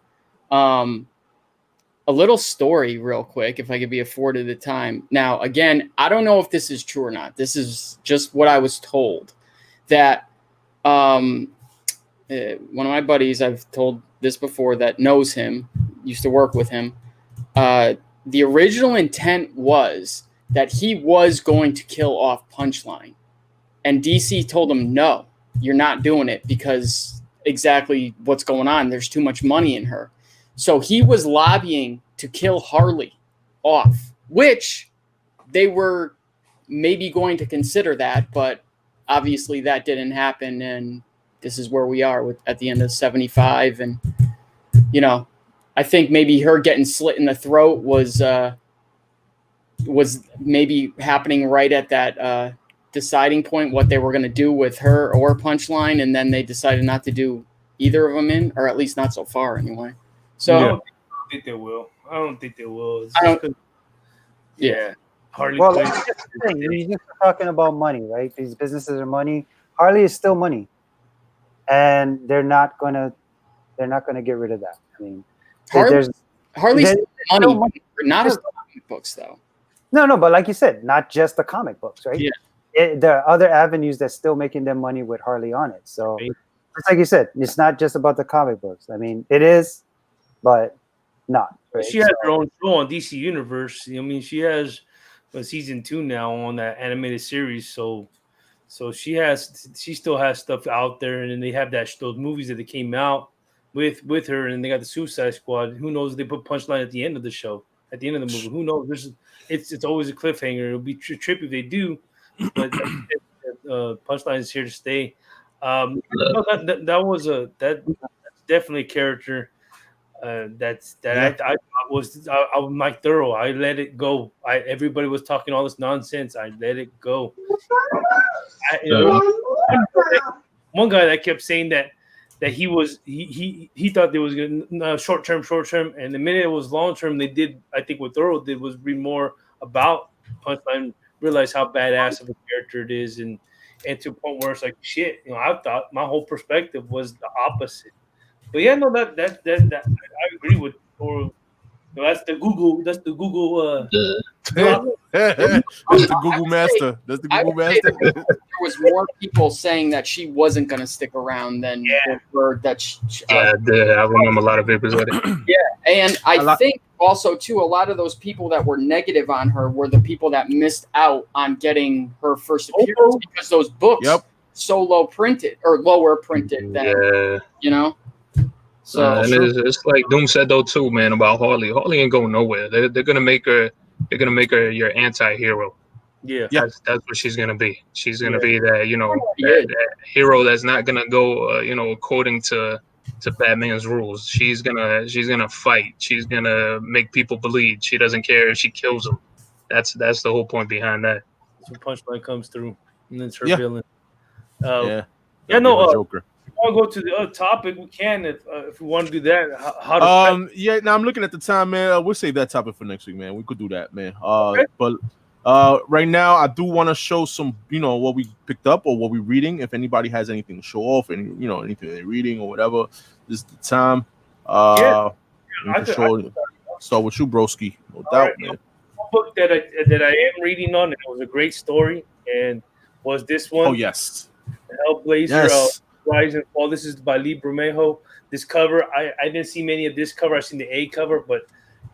A little story real quick, if I could be afforded the time. Now, again, I don't know if this is true or not. This is just what I was told, that one of my buddies, I've told this before, that knows him, used to work with him. The original intent was that he was going to kill off Punchline. And DC told him, no, you're not doing it, because exactly what's going on. There's too much money in her. So he was lobbying to kill Harley off, which they were maybe going to consider that, but obviously that didn't happen, and this is where we are at the end of 75. And, I think maybe her getting slit in the throat was maybe happening right at that deciding point, what they were going to do with her or Punchline, and then they decided not to do either of them or at least not so far anyway. So I don't think they will. Harley. Well, he's just talking about money, right? These businesses are money. Harley is still money, and they're not gonna get rid of that. I mean, Harley's money, not her comic books, though. No, but like you said, not just the comic books, right? Yeah. There are other avenues that's still making them money with Harley on it. So, it's like you said, it's not just about the comic books. I mean, it is, but not. Right? She has her own show on DC Universe. I mean, she has season 2 now on that animated series. So she still has stuff out there, and then they have those movies that they came out with her, and they got the Suicide Squad. Who knows? They put Punchline at the end of the show, at the end of the movie. Who knows? It's always a cliffhanger. It'll be trippy if they do, but Punchline is here to stay. That's definitely a character. I was Mike Thoro. I let it go. Everybody was talking all this nonsense. I let it go. One guy that kept saying that he thought there was short term, and the minute it was long term, they did. I think what Thoro did was read more about Punchline, realize how badass of a character it is, and to a point where it's like shit. I thought my whole perspective was the opposite. But yeah, no, that I agree with Thoro. That's the Google. That's the Google. That's the Google master. That's the Google master. There was more people saying that she wasn't going to stick around than that. I remember a lot of papers at it. Yeah, and I think also too, a lot of those people that were negative on her were the people that missed out on getting her first appearance because those books so lower printed than So and it's like Doom said though too, man, about Harley. Harley ain't going nowhere. They're gonna make her. They're gonna make her your anti-hero. Yeah, that's what she's gonna be. She's gonna be that that hero that's not gonna go according to Batman's rules. She's gonna fight. She's gonna make people bleed. She doesn't care if she kills them. That's the whole point behind that. So Punchline comes through, and it's her villain. Joker. I'll go to the other topic. We can if we want to do that. Now I'm looking at the time, man. We'll save that topic for next week, man. We could do that, man. But right now, I do want to show some, what we picked up or what we're reading. If anybody has anything to show off, and anything they're reading or whatever, this is the time. Start with you, broski. No doubt, man. One book that I am reading on, and it was a great story, and was this one. Oh yes, Hellblazer. Yes. Rise and Fall. This is by Lee Bermejo. This cover, I didn't see many of this cover. I've seen the A cover, but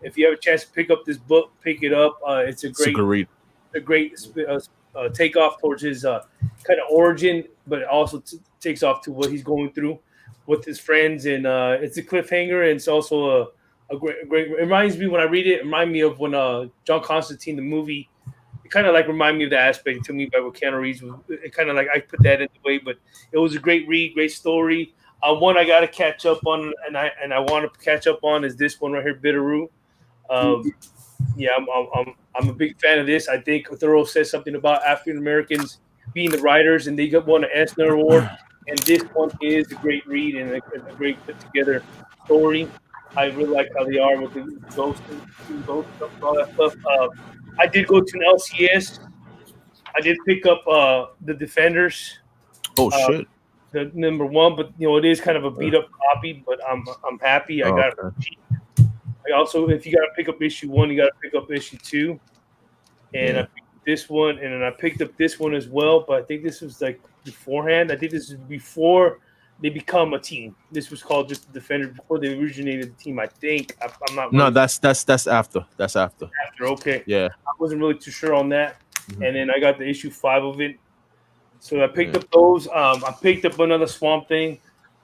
if you have a chance to pick up this book, pick it up. It's a great read. A great takeoff towards his kind of origin, but it also takes off to what he's going through with his friends. And it's a cliffhanger, and it's also a great. It reminds me when I read it. It reminds me of when John Constantine, the movie. It kind of like remind me of the aspect to me by what Keanu Reeves was. It kind of like I put that in the way, but it was a great read, great story. One I got to catch up on, and I want to catch up on is this one right here, Bitterroot. I'm a big fan of this. I think Thoro says something about African Americans being the writers, and they won an Eisner Award. And this one is a great read and a great put together story. I really like how they are with the ghost and all that stuff. I did go to an LCS. I did pick up the Defenders. Oh shit! The number 1, but it is kind of a beat up copy. But I'm happy. I got it cheap. I also, if you got to pick up issue 1, you got to pick up issue 2. And I picked up this one, and then I picked up this one as well. But I think this was like beforehand. I think this is before they become a team. This was called just the Defender before they originated the team. I think I'm not. No, that's after. That's after. Okay. Yeah. I wasn't really too sure on that. Mm-hmm. And then I got the issue 5 of it. So I picked up those. I picked up another Swamp Thing,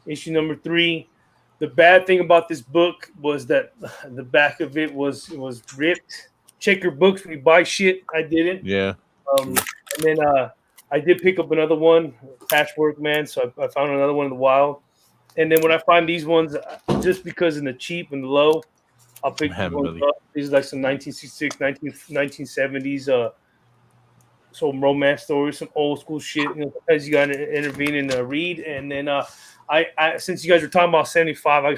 issue number 3. The bad thing about this book was that the back of it was ripped. Check your books when you buy shit. I didn't. Yeah. And then I did pick up another one, Patchwork Man. So I found another one in the wild. And then when I find these ones, just because in the cheap and the low, I'll pick these ones up. These are like some 1966, 1970s, some romance stories, some old school shit. Sometimes you got to intervene in the read. And then I since you guys were talking about 75, I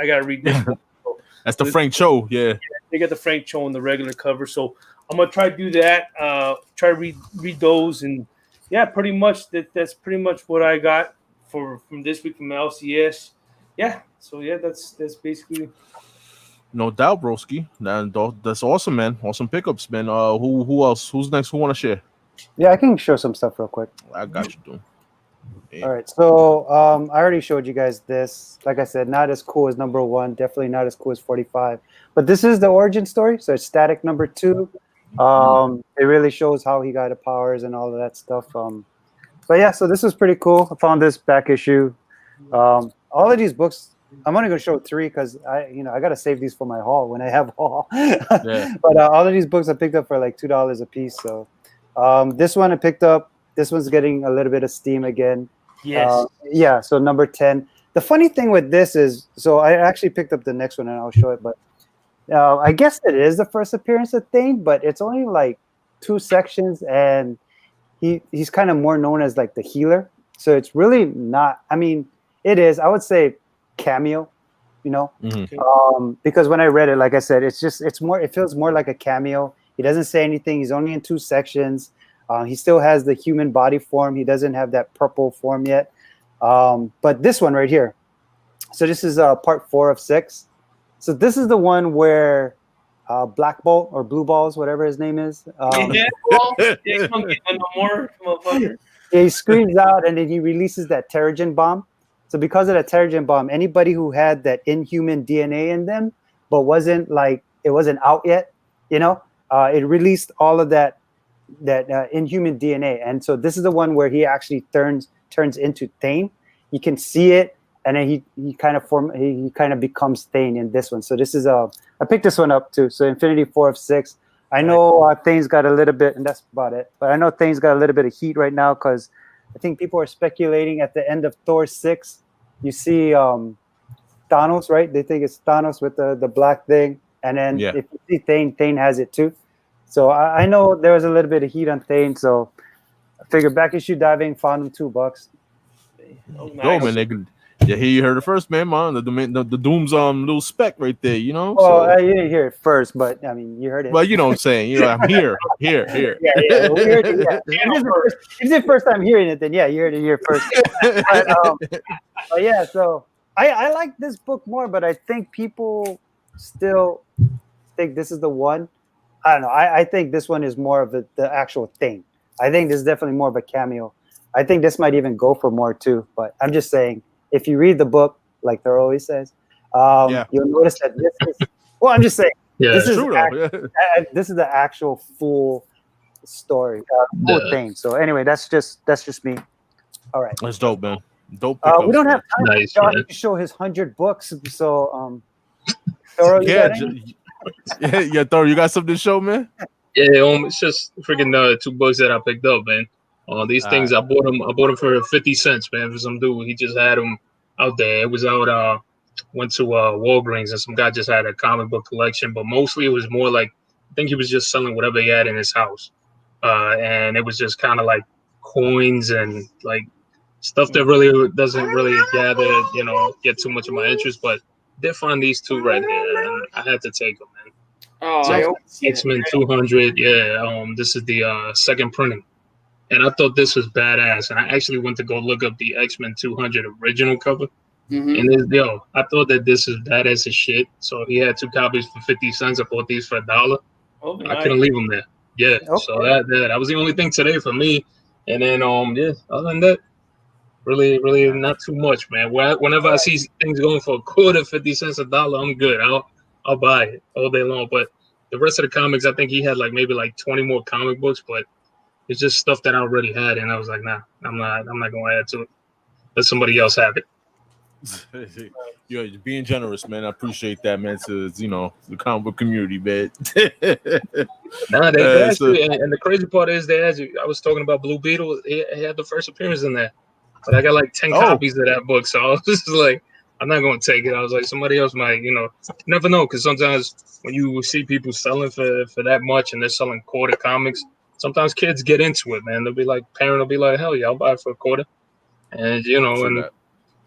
gotta read this one. So that's the Frank Cho, yeah. They got the Frank Cho on the regular cover. So I'm gonna try to do that. Try to read those, and yeah, pretty much that's pretty much what I got from this week from LCS. Yeah. So yeah, that's basically. No doubt, broski. That's awesome, man. Awesome pickups, man. Who else? Who's next? Who want to share? Yeah, I can show some stuff real quick. I got you, dude. Yeah. All right, so I already showed you guys this. Like I said, not as cool as number 1, definitely not as cool as 45. But this is the origin story, so it's static number 2. It really shows how he got the powers and all of that stuff. But yeah, so this was pretty cool. I found this back issue. All of these books, I'm only going to show 3 because I got to save these for my haul when I have haul. Yeah. But all of these books I picked up for like $2 a piece. So this one I picked up. This one's getting a little bit of steam again. Yes. Yeah. So number 10. The funny thing with this is, so I actually picked up the next one and I'll show it. But I guess it is the first appearance of Thane, but it's only like 2 sections, and he's kind of more known as like the healer. So it's really not. I mean, it is. I would say cameo. Because when I read it, like I said, it's more. It feels more like a cameo. He doesn't say anything. He's only in 2 sections. He still has the human body form. He doesn't have that purple form yet. But this one right here. So this is part 4 of 6. So this is the one where Black Bolt or Blue Balls, whatever his name is. He screams out and then he releases that Terrigen bomb. So because of that Terrigen bomb, anybody who had that inhuman DNA in them, but it wasn't out yet, it released all of that inhuman DNA. And so this is the one where he actually turns into Thane. You can see it, and then he kind of becomes Thane in this one. So this is I picked this one up too. So Infinity 4 of 6. I know Thane's got a little bit, and that's about it. But I know Thane's got a little bit of heat right now because I think people are speculating at the end of Thor 6. You see Thanos, right? They think it's Thanos with the black thing, and then if you see Thane has it too. So I know there was a little bit of heat on Thane, so I figured back issue diving, found him $2. Oh, nice. Go, man. Yeah, here you heard it first, man. The Doom's little speck right there, Well, you didn't hear it first, but I mean, you heard it. Well, you know what I'm saying. I'm here. Yeah. We heard it, yeah. If it's the first time hearing it, then yeah, you heard it here first. But yeah, so I like this book more, but I think people still think this is the one. I don't know. I think this one is more of the actual thing. I think this is definitely more of a cameo. I think this might even go for more too. But I'm just saying, if you read the book, like Thoro always says, you'll notice that this is. Well, I'm just saying. Yeah, this is true though. this is the actual full story, full thing. So anyway, that's just me. All right. That's dope, man. Dope. We don't have time Nice, to show his 100 books. So Thoro, yeah, Thoro, you got something to show, man? Yeah, it's just freaking 2 books that I picked up, man. These things I bought them for 50 cents, man. For some dude, he just had them out there. It was out. Went to Walgreens, and some guy just had a comic book collection, but mostly it was more like I think he was just selling whatever he had in his house, and it was just kind of like coins and like stuff that really doesn't really get too much of my interest. But I did find these 2 right here, and I had to take them, man. Oh, X-Men 200. Yeah, this is the second printing. And I thought this was badass. And I actually went to go look up the X-Men 200 original cover. And I thought that this is badass as shit. So he had 2 copies for 50 cents. I bought these for $1. Oh, nice. I couldn't leave them there. Yeah. Okay. So that was the only thing today for me. And then other than that, really not too much, man. Whenever I see things going for a quarter, 50 cents, $1, I'm good. I'll buy it all day long. But the rest of the comics, I think he had maybe 20 more comic books, but it's just stuff that I already had, and I was like, nah, I'm not gonna add to it. Let somebody else have it. You're being generous, man. I appreciate that, man. To the comic book community, man. Nah, they actually, and the crazy part is I was talking about Blue Beetle. He had the first appearance in that, but I got 10 copies of that book, so I was just like, I'm not gonna take it. I was like, somebody else might, you never know, because sometimes when you see people selling for that much and they're selling quarter comics, sometimes kids get into it, man. They'll be like, parent will be like, hell yeah, I'll buy it for a quarter, and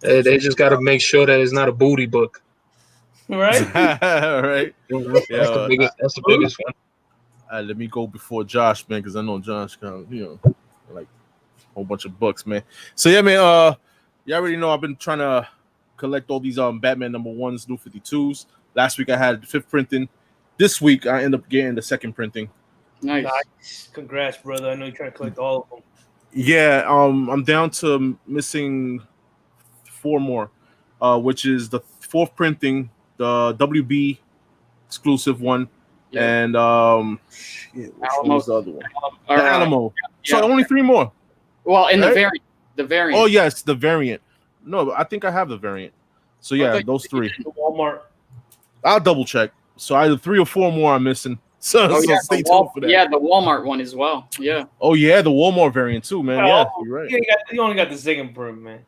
they just got to make sure that it's not a booty book, right? Right. That's the biggest one. Let me go before Josh, man, because I know Josh got a whole bunch of books, man. So yeah, man. You already know I've been trying to collect all these Batman #1s, New 52s. Last week I had the 5th printing. This week I end up getting the 2nd printing. Nice. Congrats, brother. I know you're trying to collect all of them. Yeah, I'm down to missing 4 more, which is the 4th printing, the WB exclusive one, and shit, which one was the other one? The Alamo. So only 3 more. Well, in the variant. Oh yes, the variant. No, I think I have the variant. So yeah, those 3. Walmart. I'll double check. So either 3 or 4 more I'm missing. So stay tuned for that. Yeah, the Walmart one as well. Yeah. Oh yeah, the Walmart variant too, man. Yeah, you're right. You only got the second print, man.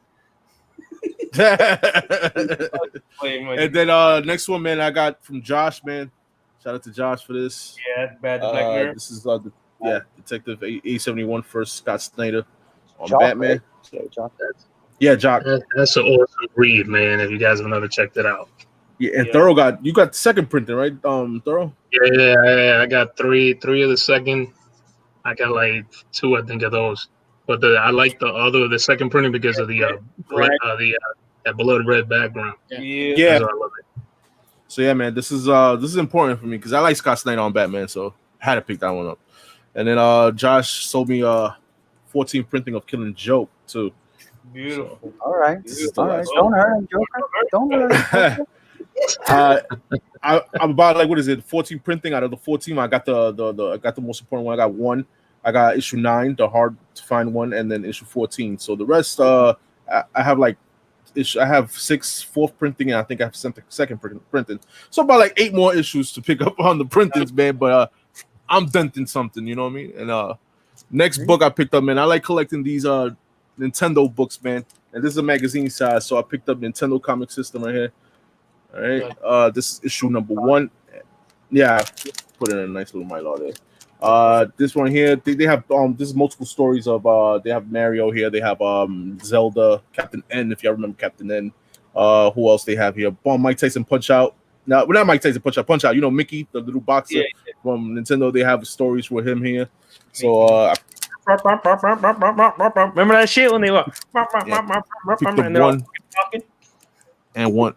And then next one, man, I got from Josh, man. Shout out to Josh for this. Yeah, bad. The Black Mirror. This is Detective A71 first Scott Snyder on Jock, Batman. Jock. Yeah, Jock. That's an awesome read, man. If you guys have never checked it out. Yeah, and Thoro got the second printing, right? Thoro. Yeah. I got three of the second. I got like 2, I think, of those. But I like the second printing because of the blood red background. Yeah. I love it. So yeah, man, this is important for me because I like Scott Snyder on Batman, so I had to pick that one up. And then Josh sold me 14 printing of Killing Joke too. Beautiful. So, all right. Don't hurt him, Joker. Don't hurt him. I'm about like, what is it? 14 printing. Out of the 14, I got the most important one. I got 1. I got issue 9, the hard to find one, and then issue 14. So the rest, I have like I have 6 4th printing, and I think I have second printing. So about like 8 more issues to pick up on the printings, man. But I'm denting something, you know what I mean? And next book I picked up, man. I like collecting these Nintendo books, man. And this is a magazine size, so I picked up Nintendo Comic System right here. All right, this is issue number 1. Yeah, put it in a nice little mylar there. This one here, they have this is multiple stories of they have Mario here, they have Zelda, Captain N, if y'all remember Captain N. Who else they have here? Mike Tyson Punch Out. No, well, not Mike Tyson Punch Out. You know Mickey, the little boxer from Nintendo. They have stories with him here. So remember that shit when they were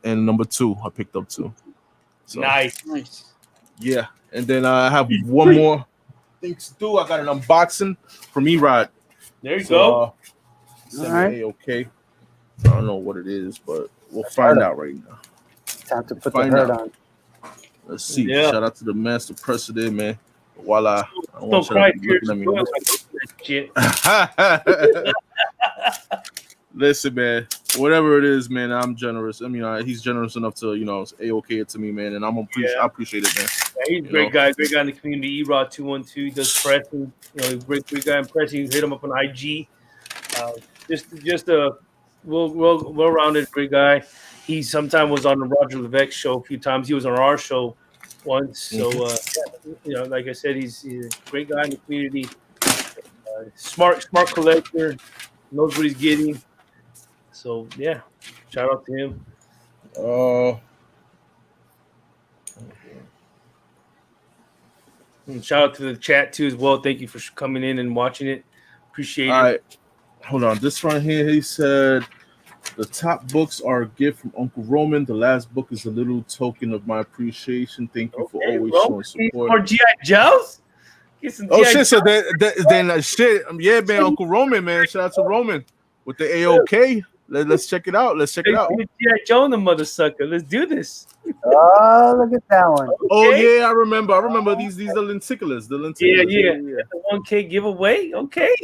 and number 2 I picked up too. So, nice. Yeah, and then I have one more things to do. I got an unboxing from Erod. There you go. Okay. I don't know what it is, but we'll find out right now. Time to put the hurt on. Let's see. Yeah. Shout out to the master presser there, man. While I don't cry tears. Listen, man. Whatever it is, man, I'm generous. I mean, he's generous enough to, A-okay it to me, man, and I appreciate it, man. Yeah, he's a great guy in the community. Erod 212 he does pressing. Great guy in pressing. Hit him up on IG. Just a well-rounded great guy. He sometimes was on the Roger Levesque show a few times. He was on our show once. So, like I said, he's a great guy in the community. Smart collector. Knows what he's getting. So, yeah, shout out to him. And shout out to the chat, too, as well. Thank you for coming in and watching it. Appreciate it. All right. Hold on. This right here, he said, the top books are a gift from Uncle Roman. The last book is a little token of my appreciation. Thank you for always showing support. More G.I. Joes? Shit. So then shit. Yeah, man, Uncle Roman, man. Shout out to Roman with the AOK. Let's check it out. G.I. Joe and the mother sucker. Let's do this. Oh, look at that one. Okay. Oh yeah, I remember. These are lenticulars. The lenticulars. Yeah. The 1K giveaway. Okay.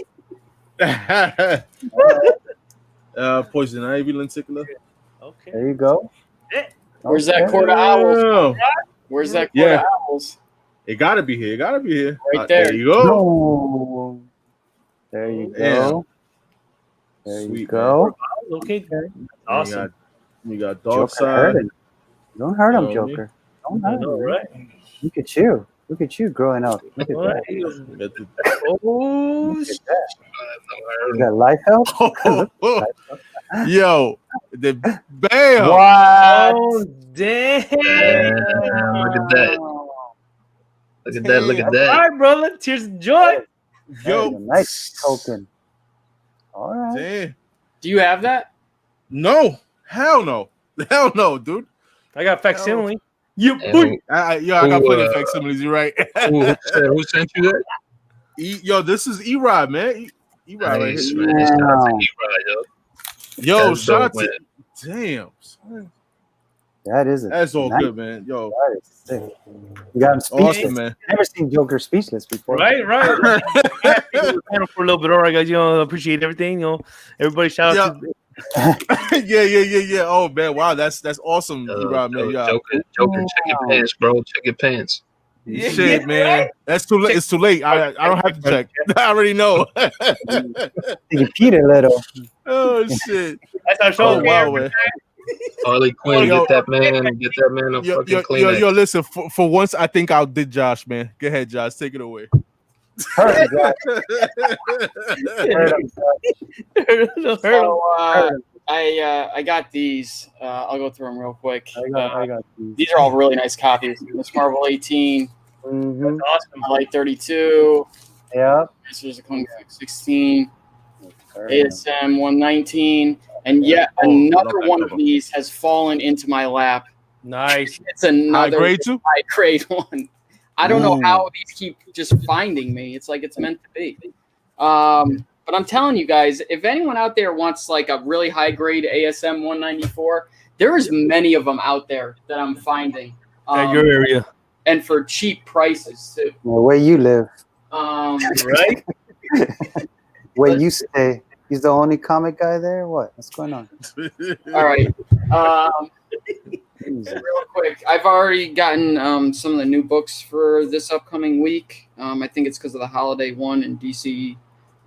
Poison Ivy lenticular. Okay. There you go. Where's that Court of Owls? Where's that Court of Owls? It gotta be here. Right there. There you go. No. There you go. There you go. Okay. Awesome. You got Dog Side. Don't hurt him, Joker. Don't hurt him. Right. Look at you. Look at you growing up. Look at that. Oh, shit. You got life help? Yo, the bam. What? Oh, damn. Look at that. Look at that. All right, brother. Tears of joy. Yo, nice token. All right. Damn. Do you have that? No. Hell no, dude. I got facsimile. I got plenty of facsimiles. You're right. Who sent you that? Yo, this is Erod, man. E-Rod right Nice, here. man. Shout out to E-Rod, Yo, That's shout out dope, to damn. Son. That's all nice. good, man. Yo, That is sick. You got him speechless. awesome, man. Never seen Joker speechless before. Right. For a little bit. All right, guys. Appreciate everything. Everybody shout out to. Yeah. Oh man, wow, that's awesome, E-Rod, man. Yeah. Joker, check your pants, bro. Check your pants. Shit, man. Right? That's too late. It's too late. I don't have to check. I already know. You peed a little. Oh shit. That's our show. Oh wow, man. Harley Quinn, Yo. get that man a fucking Kleenex. Yo, listen. For once, I think I did Josh, man. Go ahead, Josh. Take it away. Hurt him, So I got these. I'll go through them real quick. I got these. These are all really nice copies. Miss Marvel 18, Mm-hmm. Awesome. Light 32, Yeah. Masters of Kung Fu 16, ASM 119, and yet another one of these has fallen into my lap. Nice. It's another grade too? high grade one. I don't know how these keep just finding me. It's like it's meant to be. But I'm telling you guys, if anyone out there wants like a really high grade ASM 194, there's many of them out there that I'm finding. At your area. And for cheap prices too. Where you live, Right? where you stay. He's the only comic guy there. What's going on? All right. Real quick, I've already gotten some of the new books for this upcoming week. I think it's because of the holiday one, and DC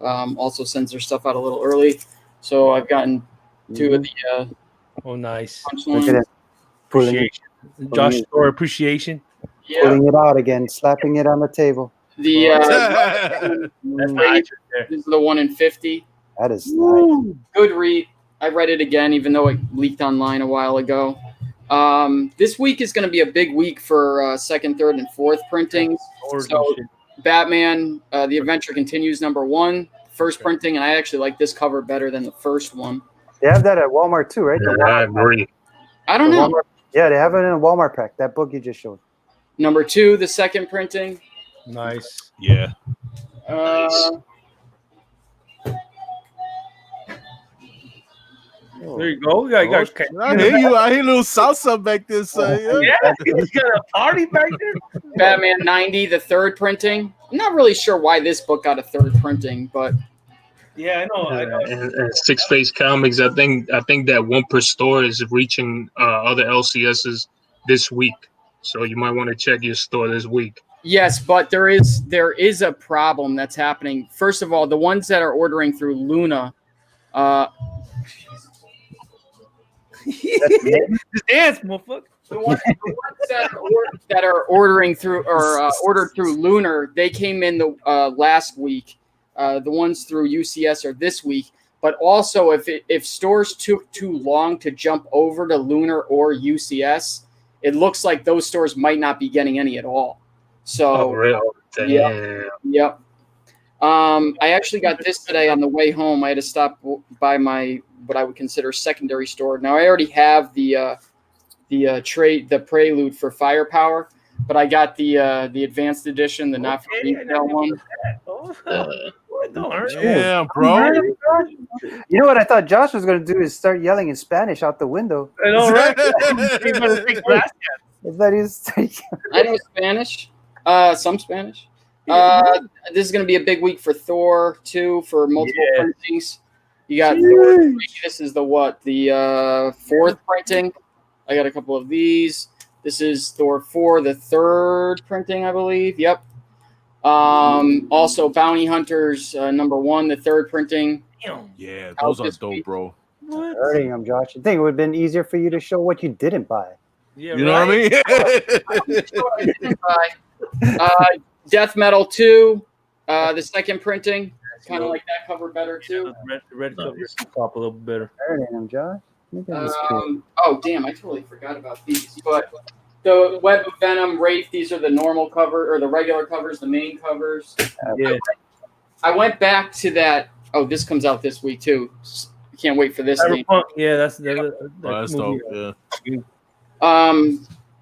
also sends their stuff out a little early. So I've gotten two of the Oh, nice. Look at it. Pulling it, Josh Thor appreciation. yeah, pulling it out again, slapping it on the table. the That's nice. this is the 1 in 50. That is nice. Good read. I read it again, even though it leaked online a while ago. This week is going to be a big week for second, third, and fourth printings. So Batman, The Adventure Continues #1, first printing, and I actually like this cover better than the first one. They have that at Walmart too, right? The I Walmart agree. I don't know. Walmart, yeah, they have it in a Walmart pack. That book you just showed. #2, the second printing. Nice. Yeah. There you go. I hear you. I hear a little salsa back there, son. Yeah, he's got a party back there. Batman 90, the third printing. I'm not really sure why this book got a third printing, but Yeah, I know. And Six Face Comics, I think that one per store is reaching other LCSs this week. So you might want to check your store this week. yes, but there is a problem that's happening. First of all, the ones that are ordering through Luna, Just dance, motherfucker. the ones that are ordering through or ordered through Lunar, they came in the last week. The ones through UCS are this week. But also, if stores took too long to jump over to Lunar or UCS, it looks like those stores might not be getting any at all. So, real? Damn. Yep. I actually got this today on the way home. I had to stop by my what I would consider secondary store. Now I already have the Prelude for Firepower, but I got the advanced edition, the not for retail one. Yeah, bro. You know what I thought Josh was going to do is start yelling in Spanish out the window. I know, right? I know Spanish, some Spanish. This is going to be a big week for Thor 2 for multiple printings. You got Thor 3. This is the fourth printing. I got a couple of these. This is Thor 4, the third printing, I believe. Yep. Also Bounty Hunters #1, the third printing. Yeah, those are dope, bro. Hurting him, Josh. I think it would have been easier for you to show what you didn't buy. Yeah, you know what I mean? Death Metal 2, the second printing. Kind of like that cover better too. The red cover pop a little better. Hurting him, Josh. Oh damn! I totally forgot about these. But the Web of Venom, Wraith, these are the normal cover or the regular covers, the main covers. Yeah. I went back to that. Oh, this comes out this week too. I can't wait for this thing. Yeah, that's that's dope. Yeah.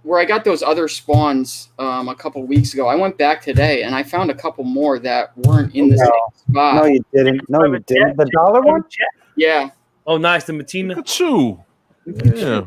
where I got those other spawns a couple weeks ago, I went back today and I found a couple more that weren't in the same spot. No, you didn't. No, you didn't. The dollar one? Yeah. Oh, nice. The Matina. Look at you. Yeah.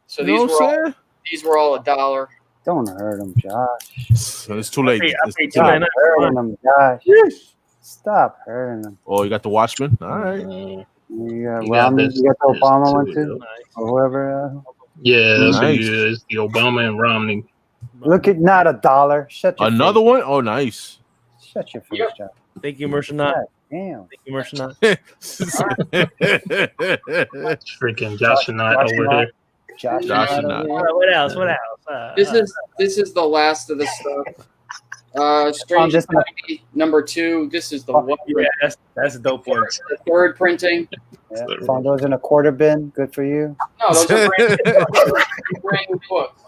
So these were all $1. Don't hurt him, Josh. It's too late. I paid Stop $2.99. hurting him, Josh. Stop hurting him. Oh, you got the Watchman? All right. You got the Obama one too? Or whoever. Yeah, that's what it Nice. is. The Obama and Romney. Look at not $1. Shut your Another one? Oh, nice. face. Shut your face, Josh. Thank you, Merchant. Damn. Thank you, Merchant. Freaking Josh and I over here. Josh and I. What else? What else? This is the last of the stuff. Strange Society #2. This is the one. Yeah, that's a dope one. The third printing. Yeah. Found those in a quarter bin. Good for you. No, those are brand new books.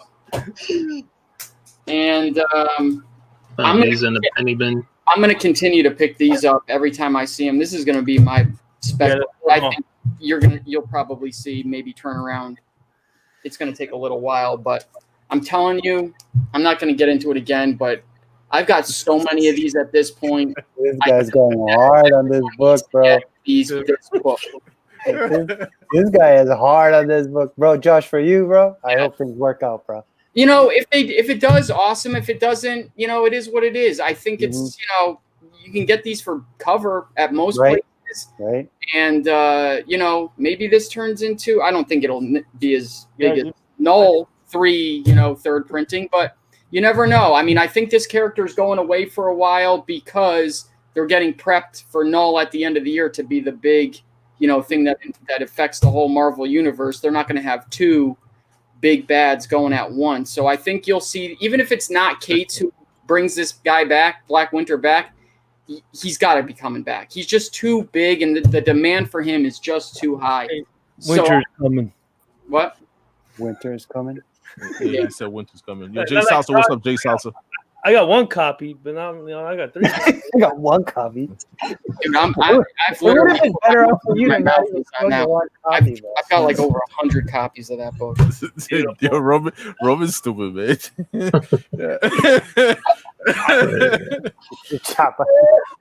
And These in the penny bin. I'm going to continue to pick these up every time I see them. This is going to be my special. Yeah, I think you'll probably see maybe turn around. It's going to take a little while, but I'm telling you, I'm not going to get into it again, but I've got so many of these at this point. This guy's going hard on this book, bro. This book. This guy is hard on this book, bro. Josh, for you, bro, I hope things work out, bro. You know, if it does, awesome. If it doesn't, you know, it is what it is. I think it's, you know, you can get these for cover at most places. Right. And, you know, maybe this turns into, I don't think it'll be as big as Null 3, you know, third printing, but you never know. I mean, I think this character is going away for a while because they're getting prepped for Null at the end of the year to be the big, you know, thing that affects the whole Marvel universe. They're not going to have two big bads going at once. So I think you'll see, even if it's not Cates who brings this guy back, Black Winter back, he's got to be coming back. He's just too big, and the demand for him is just too high. Winter's coming. What? Winter is coming. Yeah, he said winter's coming. Yo, Jay Salsa, what's up, Jay Salsa? I got one copy, but now I got 3. I got one copy. Dude, I've literally been better off for you my than mouth not even is on that. one I've copy, bro. got like over 100 copies of that book. Yo, Roman's stupid, man. The chopper.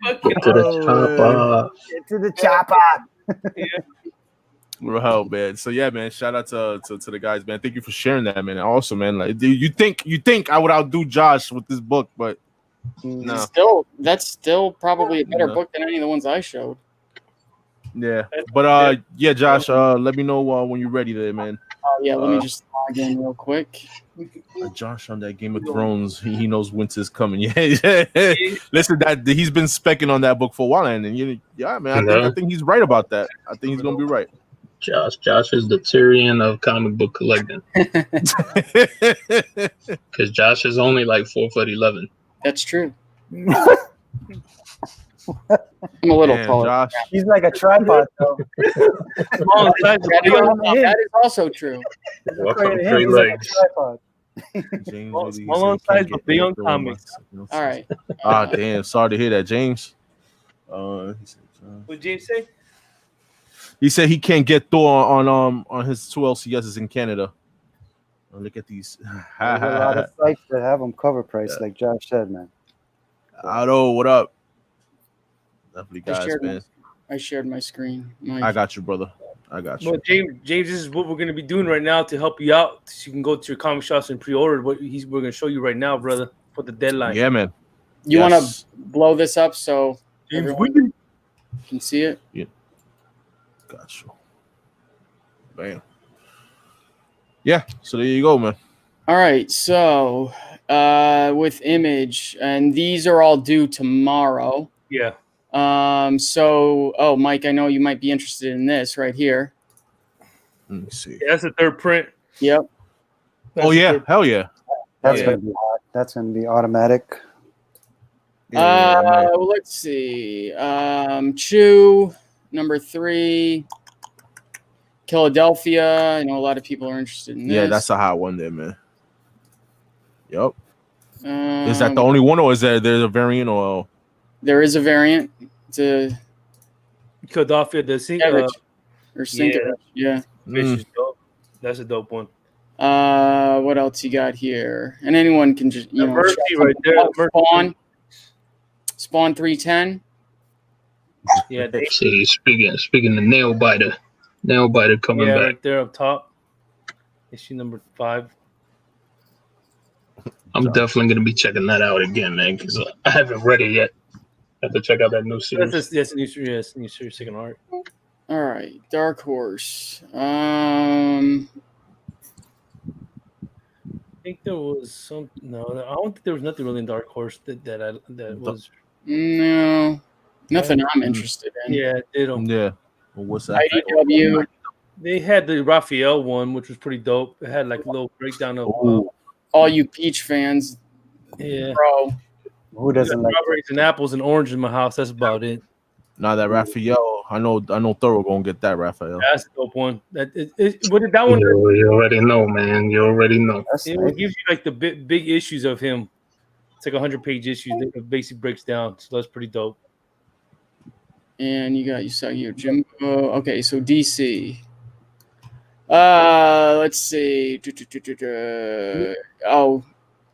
To the chopper. To the chopper. Real hell, man. So yeah, man. Shout out to the guys, man. Thank you for sharing that, man. Awesome, man. Like, you think I would outdo Josh with this book, but no. That's still probably a better book than any of the ones I showed. Yeah, but yeah, Josh. Let me know when you're ready, there, man. Oh yeah, let me just log in real quick. Josh on that Game of Thrones, he knows winter's coming. Yeah. Listen, that he's been specking on that book for a while, and yeah, man. I think he's right about that. I think he's gonna be right. Josh is the Tyrion of comic book collecting. Because Josh is only like 4'11". That's true. I'm a little taller. Josh. He's like a tripod, though. That is also true. Walk on 3 legs. Small on size, but big on comics. All right. Damn. Sorry to hear that, James. What did James say? He said he can't get Thor on his 2 LCSs in Canada. Look at these. There's a lot of sites that have them cover price, like Josh said, man. Otto, what up? Definitely, guys, man. I shared my screen. I got you, brother. I got you. Well, James, this is what we're going to be doing right now to help you out. So you can go to your comic shops and pre-order what we're going to show you right now, brother, for the deadline. Yeah, man. You want to blow this up so everyone can see it? Yeah. Got you. Bam. Yeah, so there you go, man. All right, so with Image, and these are all due tomorrow. Yeah. So, Mike, I know you might be interested in this right here. Let me see. Yeah, that's the third print. Yep. Hell yeah. That's gonna be hot. That's gonna be automatic. Let's see. Chew, #3. Philadelphia. I know a lot of people are interested in this. Yeah, that's a hot one there, man. Yep. Is that the Um, only one, or is there's a variant, or? There is a variant. It's a Philadelphia, the Sienkiewicz. Or Sienkiewicz. Yeah. Fish is dope. That's a dope one. What else you got here? And anyone can just Mercy right there. Spawn 310. Yeah. See, speaking of nail biter coming back. Right there up top. Issue number 5. I'm definitely gonna be checking that out again, man, because I haven't read it yet. I have to check out that new series. Yes, new series, second art. All right, Dark Horse. I think there was some. No, I don't think there was nothing really in Dark Horse that was. No, nothing I'm interested in. Yeah, they don't. Yeah. Well, what's that? IDW. They had the Raphael one, which was pretty dope. It had like a little breakdown of all you peach fans. Yeah, bro. Who doesn't like strawberries and apples and orange in my house? That's about it. Now that Raphael, I know Thoro gonna get that Raphael. That's a dope one. What did that one? You already know, man. You already know. It gives you like the big issues of him. It's like 100-page issues that it basically breaks down. So that's pretty dope. And you saw your Jimbo. Okay, so DC. Let's see. Oh,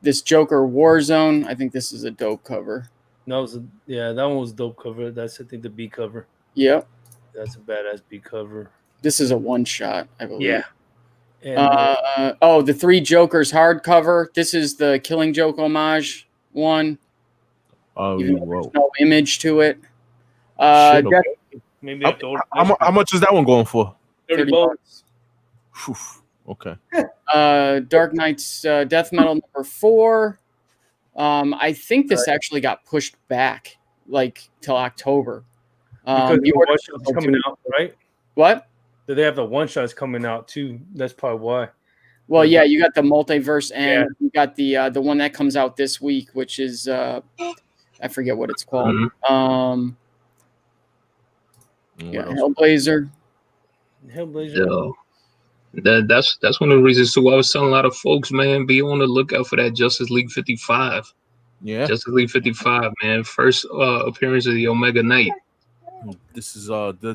this Joker Warzone. I think this is a dope cover. That one was a dope cover. That's I think the B cover. Yep. That's a badass B cover. This is a one shot, I believe. Yeah. And, the Three Jokers hardcover. This is the Killing Joke homage one. Oh, there's no image to it. Shit, okay. Maybe how much is that one going for? $30. Okay. Dark Knight's Death Metal number 4. I think this actually got pushed back like till October. Because the one shot's coming out, right? What? They have the one shots coming out too. That's probably why. Well, yeah, you got the multiverse, and you got the one that comes out this week, which is I forget what it's called. Mm-hmm. Hellblazer. Hellblazer. Yeah. That's one of the reasons too. I was telling a lot of folks, man, be on the lookout for that Justice League 55. Yeah, Justice League 55, man. First appearance of the Omega Knight. This is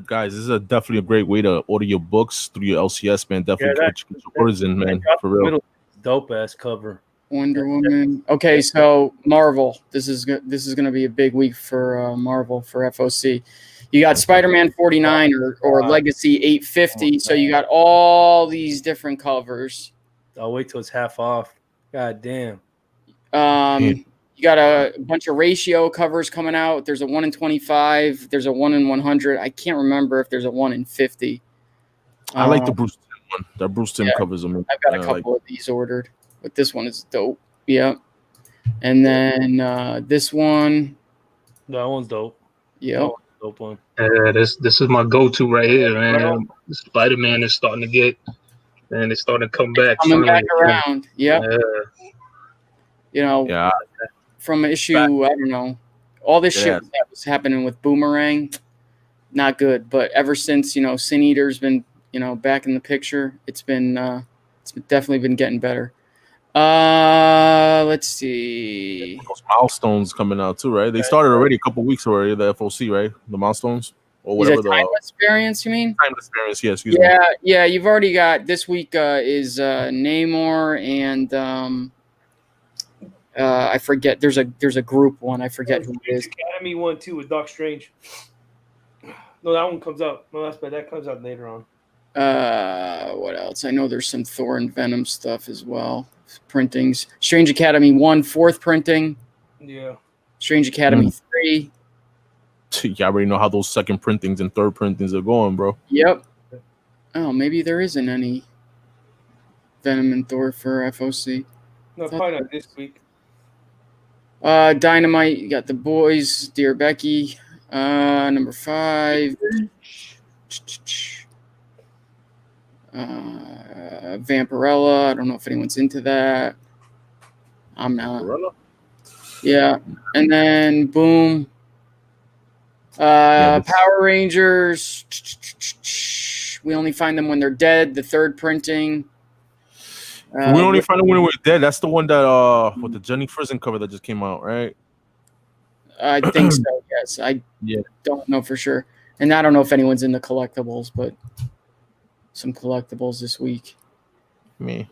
guys. This is definitely a great way to order your books through your LCS, man. Definitely get your orders in, man. For real. Dope ass cover. Wonder Woman. Okay, so Marvel. This is going to be a big week for Marvel for FOC. You got Spider-Man 49 or Legacy 850. So you got all these different covers. I'll wait till it's half off. God damn. You got a bunch of ratio covers coming out. There's a 1 in 25. There's a 1 in 100. I can't remember if there's a 1 in 50. I like the Bruce Timm one. That Bruce Timm covers them. I've got a couple of these ordered, but this one is dope. Yeah. And then this one. That one's dope. Yeah. Dope one. This is my go-to right here, man. Spider-Man is starting to get, and it's starting to come back. Coming back around. Yep. Yeah. From issue, I don't know, all this shit that was happening with Boomerang, not good. But ever since Sin Eater's been back in the picture, it's definitely been getting better. Let's see. Those milestones coming out too, right? They started already a couple weeks already. The FOC, right? The milestones or whatever. The Timeless Variants, you mean? Timeless Variants, yeah. Excuse me. Yeah. You've already got this week is Namor and. I forget. There's a group one. I forget who it is. Academy one too with Doc Strange. No, that one comes out. No, that comes out later on. What else? I know there's some Thor and Venom stuff as well. Printings. Strange Academy 1, 4th printing. Yeah. Strange Academy 3. You already know how those second printings and third printings are going, bro. Yep. Oh, maybe there isn't any Venom and Thor for FOC. No, probably not this week. Dynamite, you got The Boys, Dear Becky, number 5. Vampirella, I don't know if anyone's into that. I'm not. Vampirella? Yeah, and then boom. Power Rangers, we only find them when they're dead, the 3rd printing. We only find out when we're dead. That's the one that with the Jenny Frizen cover that just came out, right? I think so. Yes, I don't know for sure, and I don't know if anyone's into collectibles, but some collectibles this week. Me.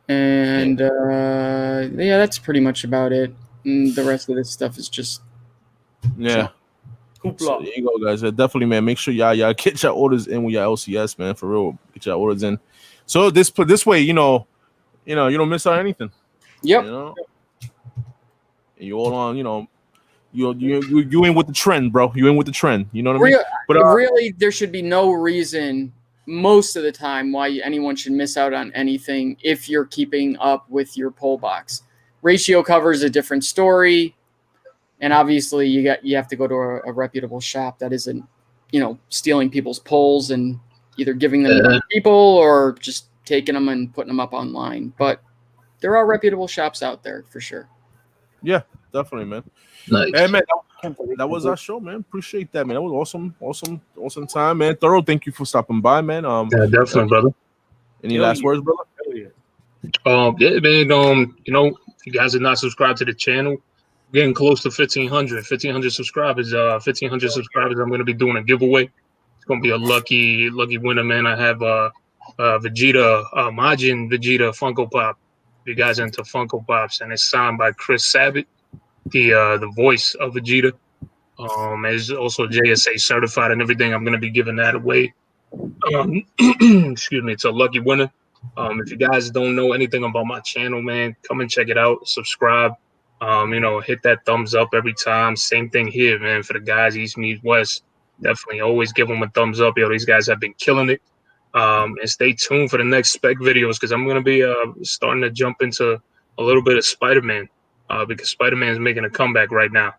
And yeah, that's pretty much about it. And the rest of this stuff is just So there you go, guys. Definitely, man. Make sure y'all get your orders in with your LCS, man. For real, get your orders in. So this way, you don't miss out on anything. Yep. You know, and you all on, you in with the trend, bro. You in with the trend. You know what I mean? But really, there should be no reason most of the time why anyone should miss out on anything if you're keeping up with your poll box. Ratio covers a different story, and obviously you have to go to a reputable shop that isn't, stealing people's polls and either giving them to other people or just taking them and putting them up online. But there are reputable shops out there for sure. Yeah, definitely, man. Nice. Hey, man, that was our show, man. Appreciate that, man. That was awesome time, man. Thorough, thank you for stopping by, man. Yeah, definitely, brother. Any last words, brother? Yeah, man. If you guys are not subscribed to the channel, we're getting close to 1,500 subscribers. 1,500 subscribers. I'm going to be doing a giveaway. It's going to be a lucky winner, man. I have Vegeta, Majin Vegeta Funko Pop. If you guys are into Funko Pops, and it's signed by Chris Sabat, the voice of Vegeta. Is also JSA certified and everything. I'm going to be giving that away. Excuse me. It's a lucky winner. If you guys don't know anything about my channel, man, come and check it out. Subscribe. Hit that thumbs up every time. Same thing here, man. For the guys, East meets West, definitely always give them a thumbs up. These guys have been killing it. And stay tuned for the next spec videos because I'm going to be starting to jump into a little bit of Spider-Man because Spider-Man is making a comeback right now.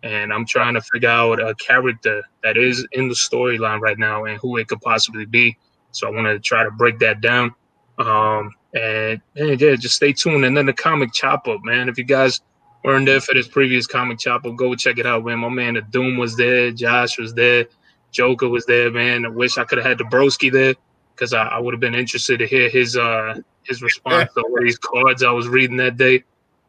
And I'm trying to figure out a character that is in the storyline right now and who it could possibly be. So I want to try to break that down. And yeah, just stay tuned. And then the comic chop up, man. If you guys weren't there for this previous comic chop up, go check it out, man. My man, the Doom was there, Josh was there, Joker was there, man. I wish I could have had the Broski there because I would have been interested to hear his response to all these cards I was reading that day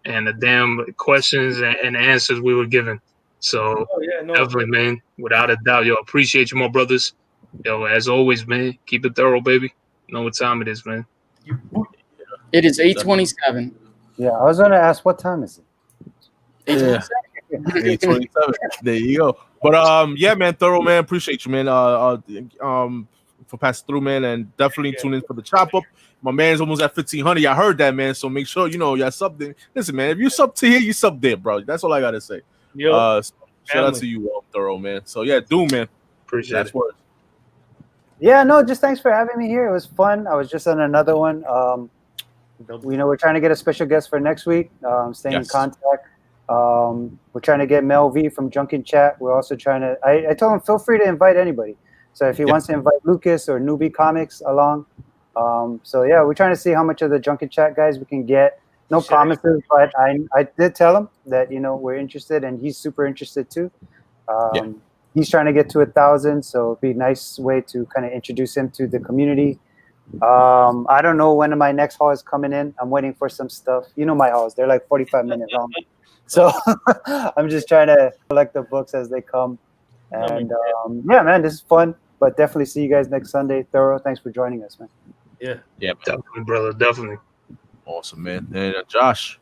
and the damn questions and answers we were given. So definitely, man, without a doubt, appreciate you, my brothers. As always, man, keep it thorough, baby. You know what time it is, man. It is 8:27. Yeah, I was going to ask, what time is it? 8:27. There you go. But yeah, man, Thorough, man, appreciate you, man. For passing through, man, and definitely tune in for the chop up. My man's almost at 1,500. Y'all heard that, man. So make sure y'all sub there. Listen, man, if you sub to here, you sub there, bro. That's all I gotta say. Shout out to you, Thorough, man. So yeah, Doom, man. Appreciate it. Words. Yeah, no, just thanks for having me here. It was fun. I was just on another one. We're trying to get a special guest for next week. Staying in contact. We're trying to get Mel V from Junkin Chat. We're also trying to. I told him feel free to invite anybody. So if he wants to invite Lucas or Newbie Comics along. So yeah, we're trying to see how much of the Junkin Chat guys we can get. No promises, but I did tell him that we're interested, and he's super interested too. He's trying to get to 1,000, so it'd be a nice way to kind of introduce him to the community. I don't know when my next haul is coming in. I'm waiting for some stuff. My hauls, they're like 45 minutes long. So I'm just trying to collect the books as they come. And yeah, man, this is fun. But definitely see you guys next Sunday. Thorough, thanks for joining us, man. Yeah, definitely, brother, definitely. Awesome, man. And Josh.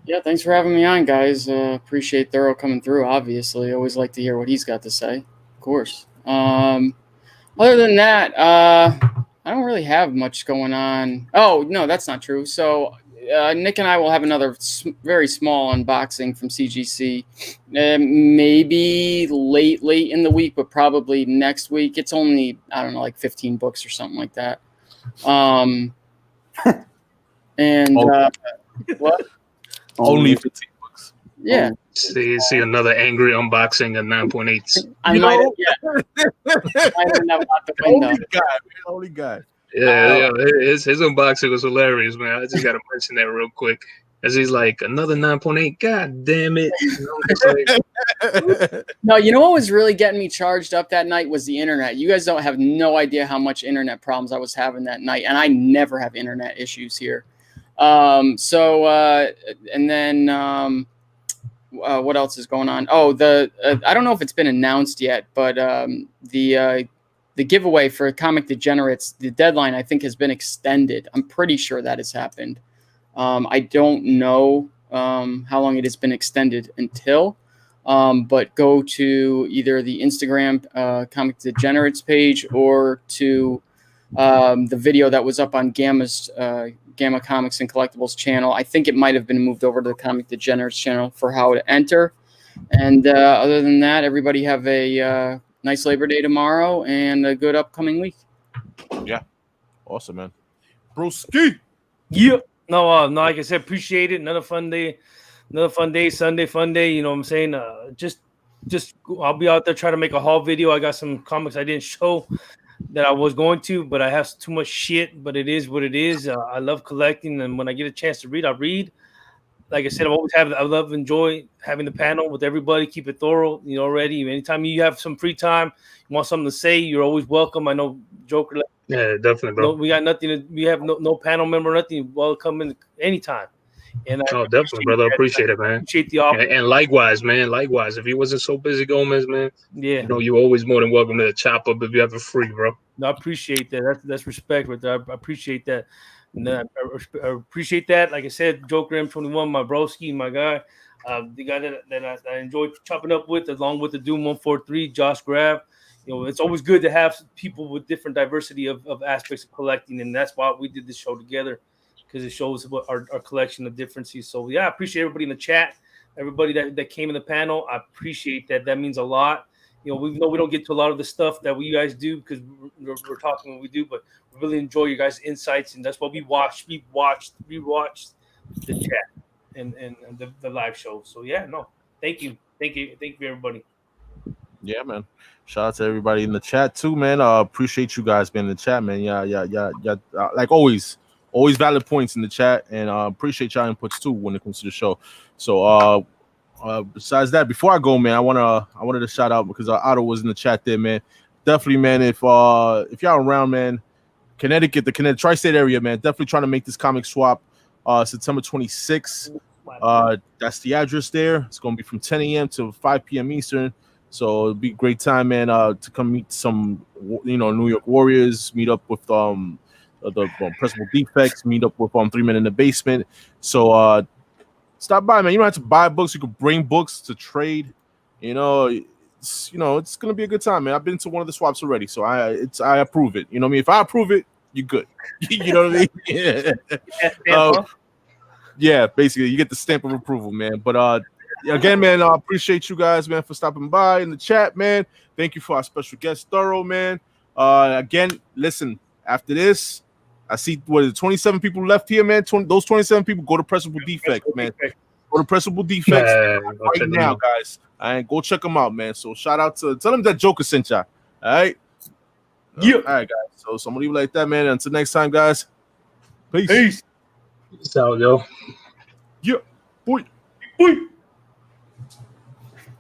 Yeah, thanks for having me on, guys. Appreciate Thorough coming through, obviously. Always like to hear what he's got to say, of course. Other than that, I don't really have much going on. Oh, no, that's not true. So Nick and I will have another very small unboxing from CGC. Maybe late in the week, but probably next week. It's only, I don't know, like 15 books or something like that. What? Only 15 books. Yeah. See another angry unboxing of 9.8s. I might have out the window. Only guy. Yeah, his unboxing was hilarious, man. I just got to mention that real quick. As he's like, another 9.8. God damn it. No, what was really getting me charged up that night was the internet. You guys don't have no idea how much internet problems I was having that night. And I never have internet issues here. And then what else is going on? Oh, I don't know if it's been announced yet, but the the giveaway for Comic Degenerates, the deadline I think has been extended. I'm pretty sure that has happened. I don't know how long it has been extended until, but go to either the Instagram Comic Degenerates page or to the video that was up on Gamma's Gamma Comics and Collectibles channel. I think it might have been moved over to the Comic Degenerates channel for how to enter. And other than that, everybody have a nice Labor Day tomorrow and a good upcoming week. Yeah, awesome, man. Broski. Yep. No, like I said, appreciate it. Another fun day, Sunday fun day. You know what I'm saying? Just I'll be out there trying to make a haul video. I got some comics I didn't show that I was going to, but I have too much shit. But it is what it is. I love collecting, and when I get a chance to read, I read. Like I said, I love enjoy having the panel with everybody. Keep it thorough, you know. Already, anytime you have some free time, you want something to say, you're always welcome. I know Joker. Yeah, definitely, bro. We got nothing. We have no panel member, nothing. Welcome in anytime. And definitely, brother. I appreciate it, man. Appreciate the offer. And likewise, man. Likewise, if you wasn't so busy, Gomez, man. Yeah. You know, you're always more than welcome to chop up if you have it free, bro. No, I appreciate that. That's respect right there. I appreciate that. And I appreciate that. Like I said, Joker M21, my broski, my guy, the guy that I enjoy chopping up with, along with the Doom 143, Josh Grav. You know, it's always good to have people with different diversity of aspects of collecting, and that's why we did this show together, because it shows what our collection of differences. So yeah, I appreciate everybody in the chat, everybody that came in the panel. I appreciate that. That means a lot. You know, we know we don't get to a lot of the stuff that you guys do because we're talking when we do, but we really enjoy your guys' insights, and that's what we rewatched the chat and the live show. So yeah, no, thank you, everybody. Yeah, man. Shout out to everybody in the chat too, man. Appreciate you guys being in the chat, man. Yeah. Like always valid points in the chat, and appreciate y'all inputs too when it comes to the show. So besides that, before I go, man, I wanted to shout out because Otto was in the chat there, man. Definitely, man. If y'all around, man, Connecticut, the Connecticut tri-state area, man, definitely trying to make this comic swap. September 26th. That's the address there. It's gonna be from 10 a.m. to 5 p.m. Eastern. So it'll be a great time, man. To come meet some, New York Warriors. Meet up with the Pressable Defects. Meet up with 3 Men in the Basement. So stop by, man. You don't have to buy books. You can bring books to trade. It's gonna be a good time, man. I've been to one of the swaps already, so I approve it. You know what I mean? If I approve it, you're good. You know what I mean? Yeah. Yeah, basically, you get the stamp of approval, man. But again, man, I appreciate you guys, man, for stopping by in the chat, man. Thank you for our special guest, Thoro, man. Again, listen, after this, I see 27 people left here, man. Those 27 people go to Pressable Defects, man. Go to Pressable Defects right now, guys. Go check them out, man. So shout out tell them that Joker sent y'all. All right. Yeah. All right, guys. So somebody like that, man. Until next time, guys. Peace. Peace out, yo. Yeah. Boy.